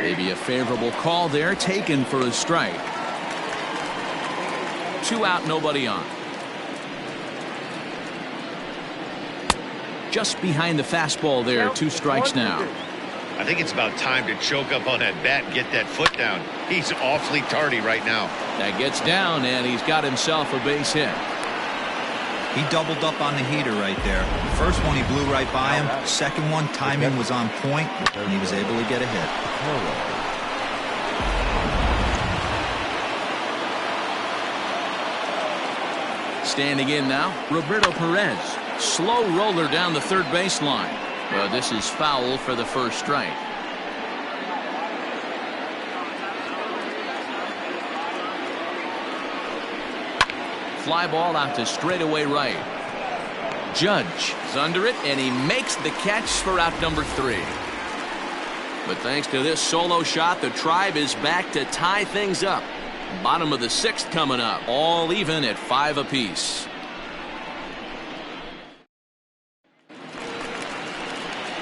Maybe a favorable call there, taken for a strike. 2 out, nobody on. Just behind the fastball there, 2 strikes now. I think it's about time to choke up on that bat and get that foot down. He's awfully tardy right now. That gets down, and he's got himself a base hit. He doubled up on the heater right there. The first one he blew right by him. Second one, timing was on point, and he was able to get a hit. Standing in now, Roberto Perez. Slow roller down the third baseline. Well, this is foul for the first strike. Fly ball out to straightaway right. Judge is under it, and he makes the catch for out number 3. But thanks to this solo shot, the Tribe is back to tie things up. Bottom of the 6th coming up, all even at 5 apiece.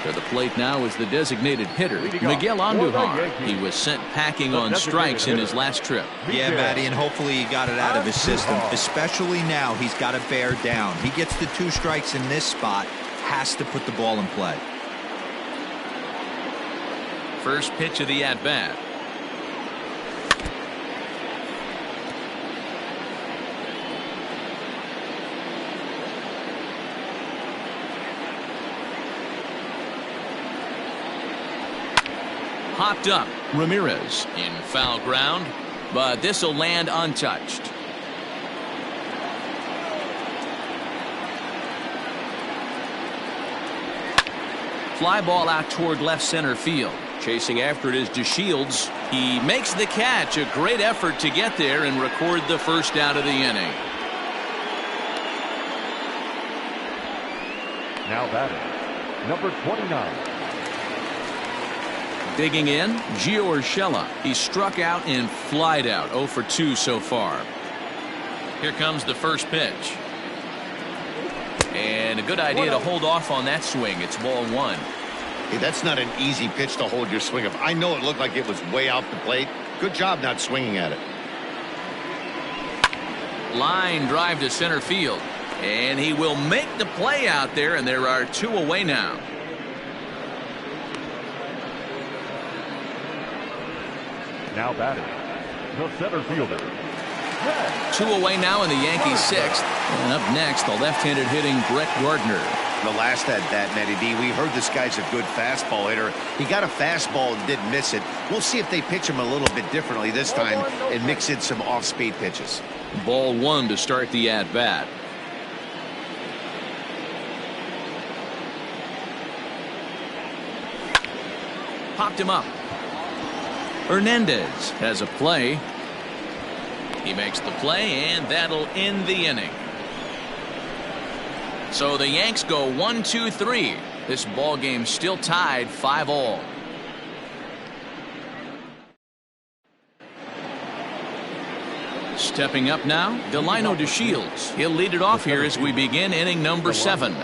To the plate now is the designated hitter, Miguel Andujar. He was sent packing on strikes in his last trip. Yeah, Matty, and hopefully he got it out of his system. Especially now, he's got to bear down. He gets the 2 strikes in this spot, has to put the ball in play. First pitch of the at-bat. Hopped up. Ramirez in foul ground, but this will land untouched. Fly ball out toward left center field. Chasing after it is DeShields. He makes the catch. A great effort to get there and record the first out of the inning. Now batting, number 29. Digging in, Gio Urshela. He struck out and flied out. 0 for 2 so far. Here comes the first pitch. And a good idea to hold off on that swing. It's ball 1. Hey, that's not an easy pitch to hold your swing of. I know it looked like it was way out the plate. Good job not swinging at it. Line drive to center field. And he will make the play out there, and there are 2 away now. Now batting, the center fielder. 2 away now in the Yankees' 6th. And up next, the left-handed hitting Brett Gardner. The last at bat, Matty B, we heard this guy's a good fastball hitter. He got a fastball and didn't miss it. We'll see if they pitch him a little bit differently this time and mix in some off-speed pitches. Ball 1 to start the at-bat. Popped him up. Hernandez has a play. He makes the play, and that'll end the inning. So the Yanks go 1-2-3. This ball game still tied 5-all. Stepping up now, Delino DeShields. He'll lead it off here as we begin inning number 7.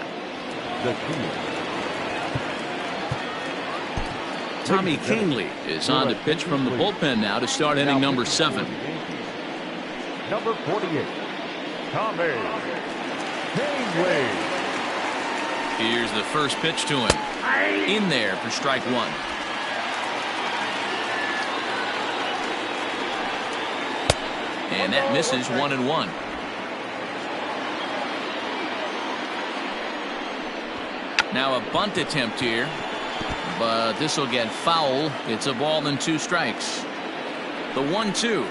Tommy Kahnle is on to pitch from the bullpen now to start inning number 7. Number 48, Tommy Kahnle. Here's the first pitch to him. In there for strike 1. And that misses 1-1. Now a bunt attempt here. But this will get foul. It's a ball and 2 strikes. The 1-2.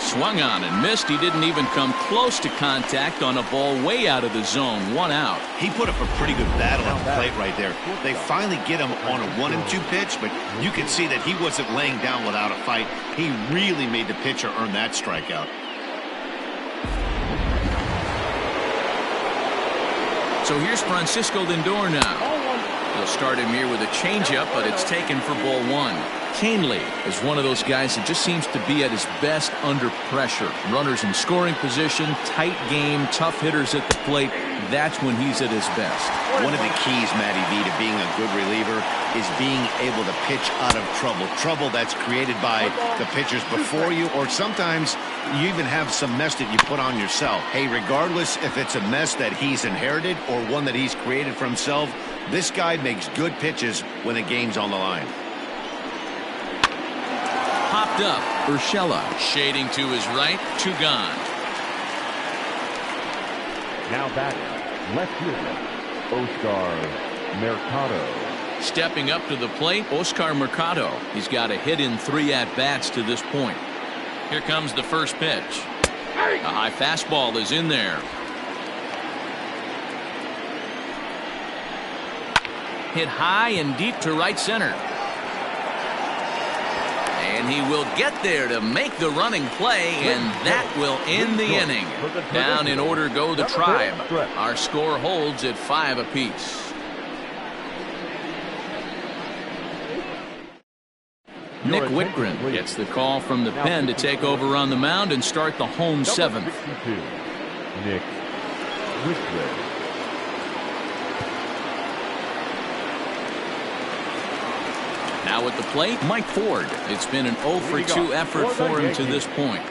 Swung on and missed. He didn't even come close to contact on a ball way out of the zone. 1 out. He put up a pretty good battle at the plate right there. They finally get him on a 1-2 pitch, but you can see that he wasn't laying down without a fight. He really made the pitcher earn that strikeout. So here's Francisco Lindor now. He'll start him here with a changeup, but it's taken for ball 1. Kahnle is one of those guys that just seems to be at his best under pressure. Runners in scoring position, tight game, tough hitters at the plate. That's when he's at his best. One of the keys, Matty V, to being a good reliever is being able to pitch out of trouble. Trouble that's created by the pitchers before you, or sometimes you even have some mess that you put on yourself. Hey, regardless if it's a mess that he's inherited or one that he's created for himself, this guy makes good pitches when the game's on the line. Popped up. Urshela shading to his right. 2 gone. Now batting, left fielder, Oscar Mercado. Stepping up to the plate, Oscar Mercado. He's got a hit in 3 at-bats to this point. Here comes the first pitch. A high fastball is in there. Hit high and deep to right center. And he will get there to make the running play, and that will end the inning. Down in order go the Tribe. Our score holds at 5 apiece. Nick Whitgren gets the call from the pen to take over on the mound and start the home 7th. Nick Whitgren. Now at the plate, Mike Ford. It's been an 0 for 2 effort for him to this point.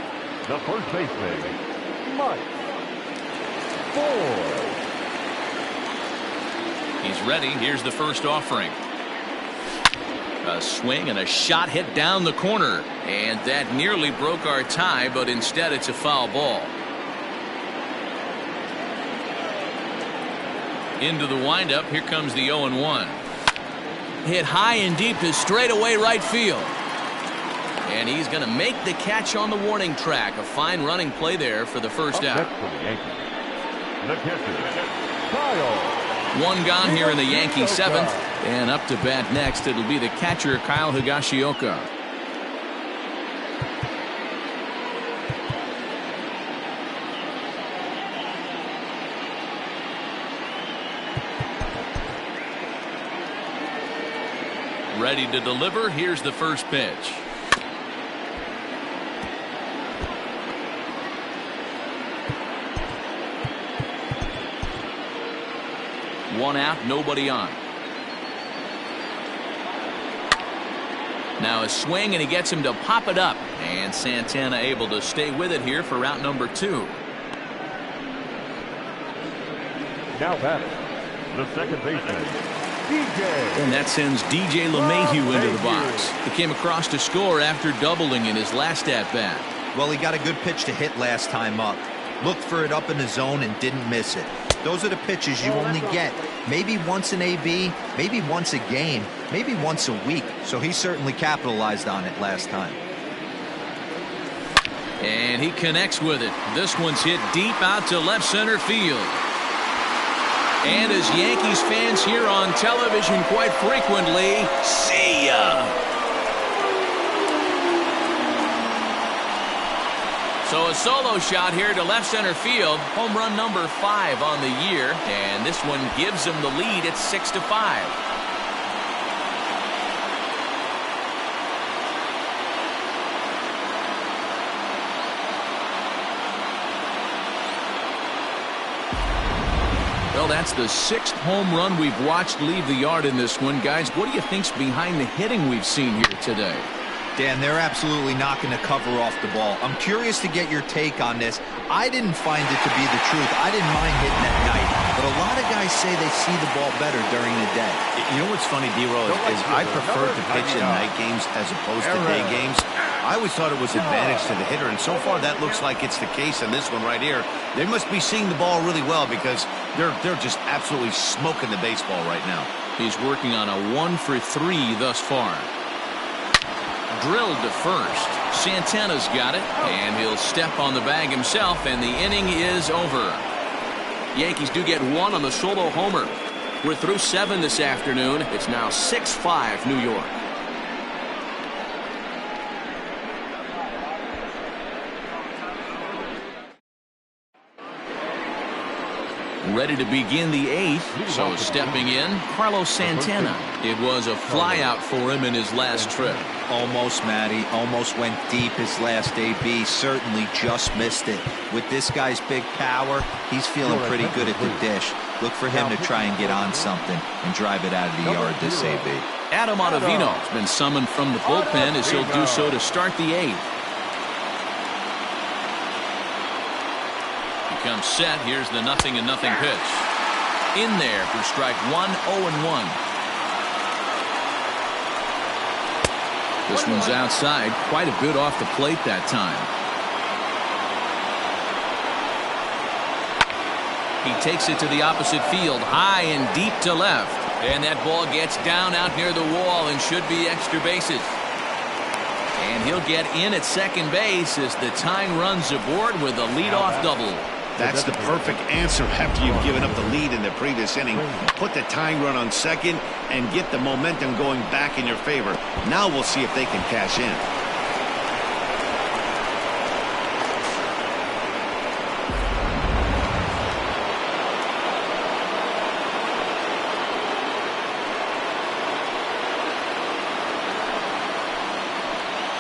The first baseman, Mike Ford. He's ready. Here's the first offering. A swing and a shot hit down the corner. And that nearly broke our tie, but instead it's a foul ball. Into the windup. Here comes the 0-1. Hit high and deep to straightaway right field. And he's going to make the catch on the warning track. A fine running play there for the first out. The catcher, Kyle. 1 gone here in the Yankee 7th. And up to bat next, it'll be the catcher, Kyle Higashioka. Ready to deliver. Here's the first pitch. One out, nobody on. Now a swing, and he gets him to pop it up. And Santana able to stay with it here for out number 2. Now batting, the second baseman, DJ. And that sends DJ LeMahieu into the box. He came across to score after doubling in his last at-bat. Well, he got a good pitch to hit last time up. Looked for it up in the zone and didn't miss it. Those are the pitches you only get maybe once in AB, maybe once a game, maybe once a week. So he certainly capitalized on it last time. And he connects with it. This one's hit deep out to left center field. And as Yankees fans hear on television quite frequently, see ya! So a solo shot here to left center field. Home run number 5 on the year. And this one gives him the lead at 6-5. Well, that's the 6th home run we've watched leave the yard in this one. Guys, what do you think's behind the hitting we've seen here today? Dan, they're absolutely not going to cover off the ball. I'm curious to get your take on this. I didn't find it to be the truth. I didn't mind hitting at night, but a lot of guys say they see the ball better during the day. You know what's funny, D-Roll, is I prefer to pitch in night games as opposed to day games. I always thought it was advantage to the hitter, and so far that looks like it's the case in this one right here. They must be seeing the ball really well because they're just absolutely smoking the baseball right now. He's working on a 1 for 3 thus far. Drilled to first. Santana's got it, and he'll step on the bag himself, and the inning is over. Yankees do get 1 on the solo homer. We're through 7 this afternoon. It's now 6-5 New York. Ready to begin the 8th. So stepping in, Carlos Santana. It was a flyout for him in his last trip. Almost, Matty. Almost went deep his last AB. Certainly just missed it. With this guy's big power, he's feeling pretty good at the dish. Look for him to try and get on something and drive it out of the yard this AB. Adam Ottavino has been summoned from the bullpen as he'll do so to start the 8th. Comes set. Here's the 0-0 pitch. In there for strike 1, 0-1. This one's outside, quite a bit off the plate that time. He takes it to the opposite field, high and deep to left. And that ball gets down out near the wall and should be extra bases. And he'll get in at second base as the tying runs aboard with a leadoff double. That's the perfect answer after you've given up the lead in the previous inning. Put the tying run on second and get the momentum going back in your favor. Now we'll see if they can cash in.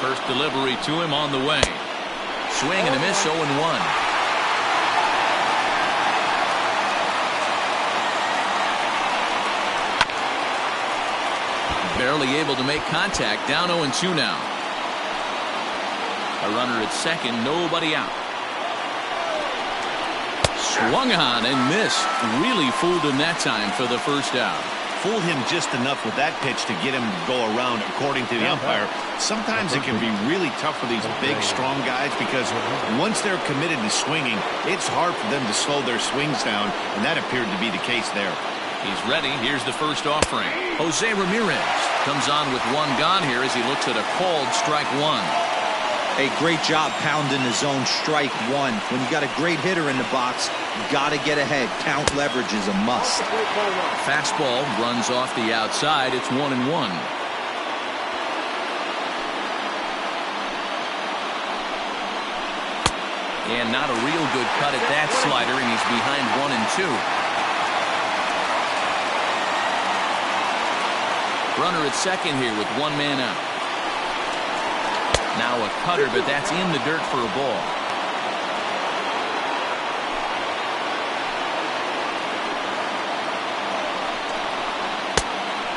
First delivery to him on the way. Swing and a miss, 0-1. Barely able to make contact. Down 0-2 now. A runner at second, nobody out. Swung on and missed. Really fooled him that time for the first out. Fooled him just enough with that pitch to get him to go around, according to the umpire. Sometimes it can be really tough for these big, strong guys because once they're committed to swinging, it's hard for them to slow their swings down, and that appeared to be the case there. He's ready. Here's the first offering. Jose Ramirez comes on with 1 gone here as he looks at a called strike 1. A great job pounding the zone strike 1. When you got a great hitter in the box, you got to get ahead. Count leverage is a must. Fastball runs off the outside. It's 1-1. And not a real good cut at that slider, and he's behind 1-2. Runner at second here with 1 man out. Now a cutter, but that's in the dirt for a ball.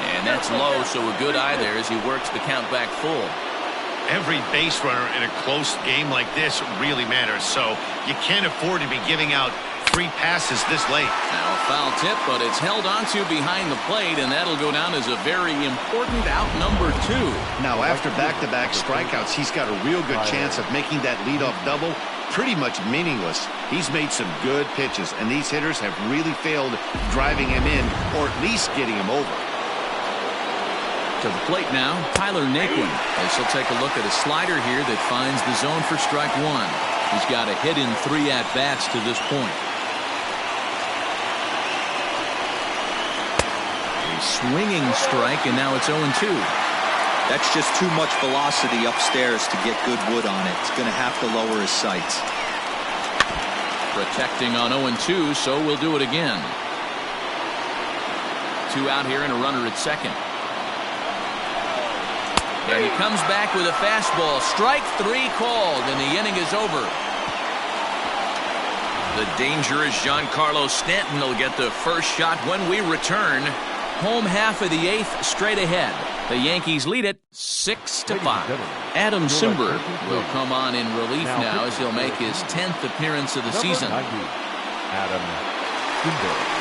And And that's low, so a good eye there as he works the count back full. Every base runner in a close game like this really matters, so you can't afford to be giving out free passes this late. Now a foul tip, but it's held onto behind the plate, and that'll go down as a very important out number 2. Now after back-to-back strikeouts, he's got a real good chance of making that leadoff double pretty much meaningless. He's made some good pitches, and these hitters have really failed driving him in or at least getting him over. To the plate now, Tyler Naquin, as he'll take a look at a slider here that finds the zone for strike 1. He's got a hit in 3 at-bats to this point. A swinging strike, and now it's 0-2. That's just too much velocity upstairs to get good wood on it. It's going to have to lower his sights. Protecting on 0-2, so we'll do it again. 2 out here and a runner at second. And he comes back with a fastball. Strike 3 called, and the inning is over. The dangerous Giancarlo Stanton will get the first shot when we return. Home half of the 8th straight ahead. The Yankees lead it 6-5. Adam Simber will come on in relief now as he'll make his 10th appearance of the season. Adam Simber.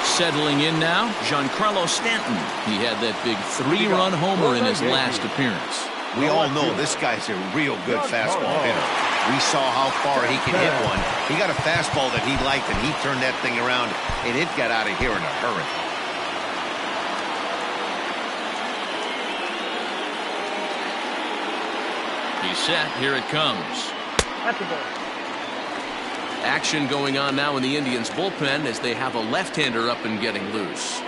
Settling in now, Giancarlo Stanton. He had that big 3-run homer in his last appearance. We all know this guy's a real good fastball hitter. We saw how far he can hit one. He got a fastball that he liked, and he turned that thing around, and it got out of here in a hurry. He's set. Here it comes. That's the ball. Action going on now in the Indians bullpen as they have a left-hander up and getting loose.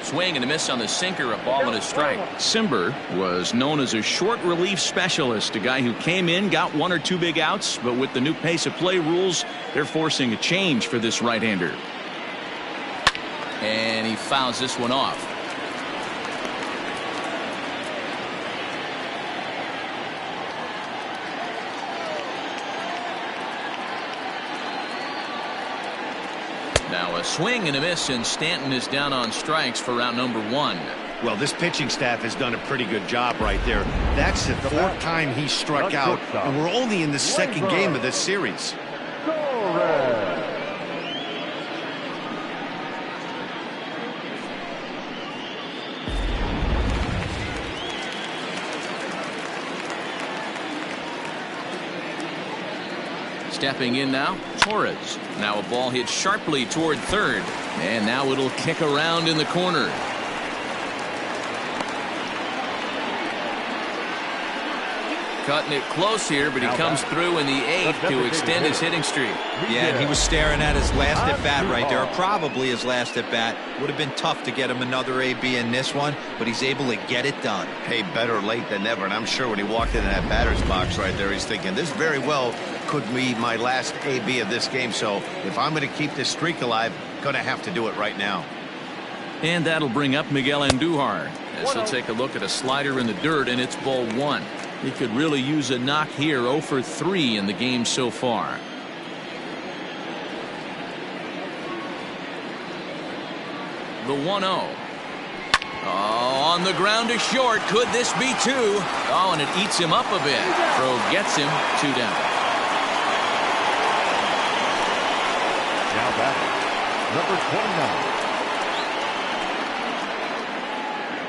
Swing and a miss on the sinker, a ball and a strike. Simber was known as a short relief specialist, a guy who came in, got 1 or 2 big outs, but with the new pace of play rules, they're forcing a change for this right-hander. And he fouls this one off. Now a swing and a miss, and Stanton is down on strikes for round number 1. Well, this pitching staff has done a pretty good job right there. That's the 4th time he struck out, and we're only in the 2nd game of this series. Stepping in now, Torres. Now a ball hit sharply toward third, and now it'll kick around in the corner. Cutting it close here, but he comes through in the 8th to extend his hitting streak. Yeah, and he was staring at his last at-bat right there, or probably his last at-bat. Would have been tough to get him another AB in this one, but he's able to get it done. Hey, better late than never, and I'm sure when he walked into that batter's box right there, he's thinking, this very well could be my last AB of this game, so if I'm going to keep this streak alive, going to have to do it right now. And that'll bring up Miguel Andujar as he'll take a look at a slider in the dirt, and it's ball 1. He could really use a knock here. 0 for 3 in the game so far. The 1-0. Oh, on the ground to short. Could this be 2? Oh, and it eats him up a bit. Throw gets him 2 down. Now batting, number 29.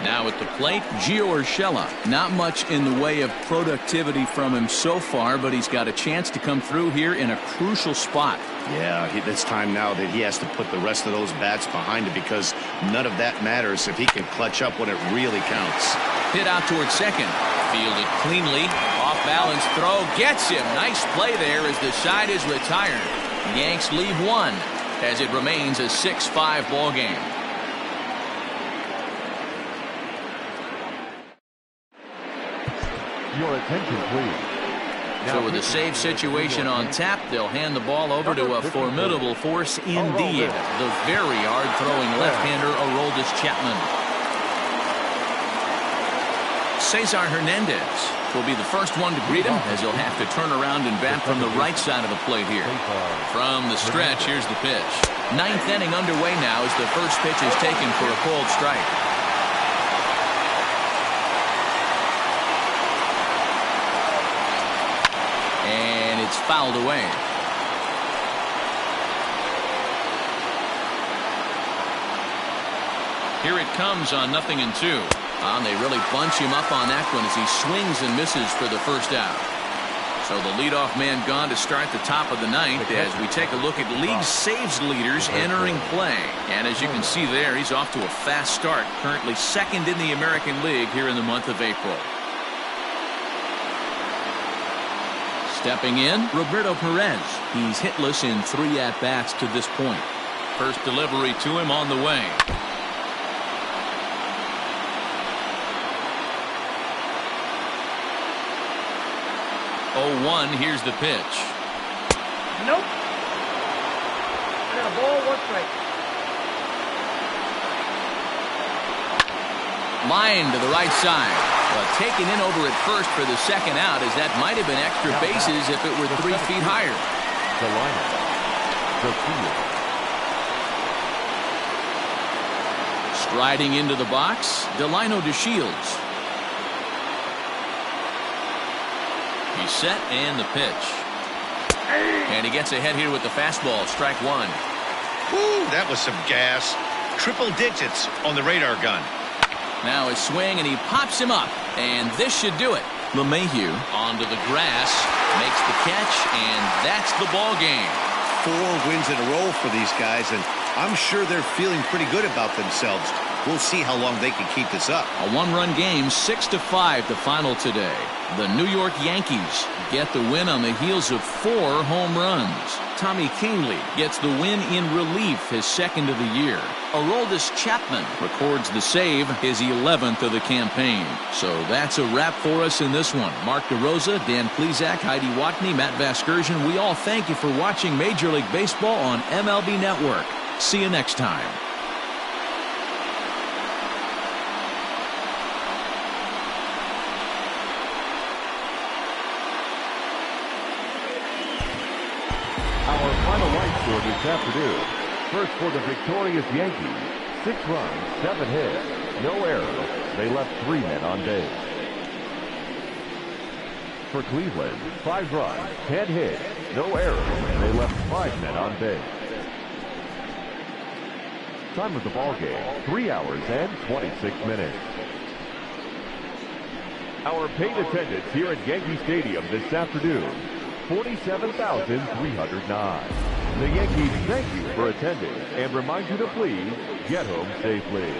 Now at the plate, Gio Urshela. Not much in the way of productivity from him so far, but he's got a chance to come through here in a crucial spot. Yeah, it's time now that he has to put the rest of those bats behind it, because none of that matters if he can clutch up when it really counts. Hit out towards second. Fielded cleanly. Off balance throw. Gets him. Nice play there as the side is retired. Yanks lead 1 as it remains a 6-5 ball game. Your attention, please. So with a save situation on tap, they'll hand the ball over to a formidable force indeed. The very hard-throwing left-hander Aroldis Chapman. Cesar Hernandez will be the first one to greet him, as he'll have to turn around and bat from the right side of the plate here. From the stretch, here's the pitch. Ninth inning underway now as the first pitch is taken for a called strike. And it's fouled away. Here it comes on 0-2. And they really bunch him up on that one as he swings and misses for the first out. So the leadoff man gone to start the top of the ninth as we take a look at league saves leaders entering play. And as you can see there, he's off to a fast start, currently second in the American League here in the month of April. Stepping in, Roberto Perez. He's hitless in 3 at-bats to this point. First delivery to him on the way. 0-1, here's the pitch. Nope. I got a ball, 1 strike. Line to the right side. But taken in over at first for the second out, as that might have been extra bases if it were 3 feet higher. Striding into the box, Delino DeShields. He's set and the pitch. And he gets ahead here with the fastball, strike 1. Woo, that was some gas. Triple digits on the radar gun. Now his swing, and he pops him up. And this should do it. LeMahieu onto the grass, makes the catch, and that's the ball game. 4 wins in a row for these guys, and I'm sure they're feeling pretty good about themselves. We'll see how long they can keep this up. A 1-run game, 6-5 the final today. The New York Yankees get the win on the heels of 4 home runs. Tommy Kahnle gets the win in relief, his second of the year. Aroldis Chapman records the save, his 11th of the campaign. So that's a wrap for us in this one. Mark DeRosa, Dan Plesac, Heidi Watney, Matt Vasgersian, we all thank you for watching Major League Baseball on MLB Network. See you next time. Our final line score this afternoon. First for the victorious Yankees. 6 runs, 7 hits, no errors. They left 3 men on base. For Cleveland, 5 runs, 10 hits, no errors. They left 5 men on base. Time of the ball game, 3 hours and 26 minutes. Our paid attendance here at Yankee Stadium this afternoon, 47,309. The Yankees thank you for attending and remind you to please get home safely.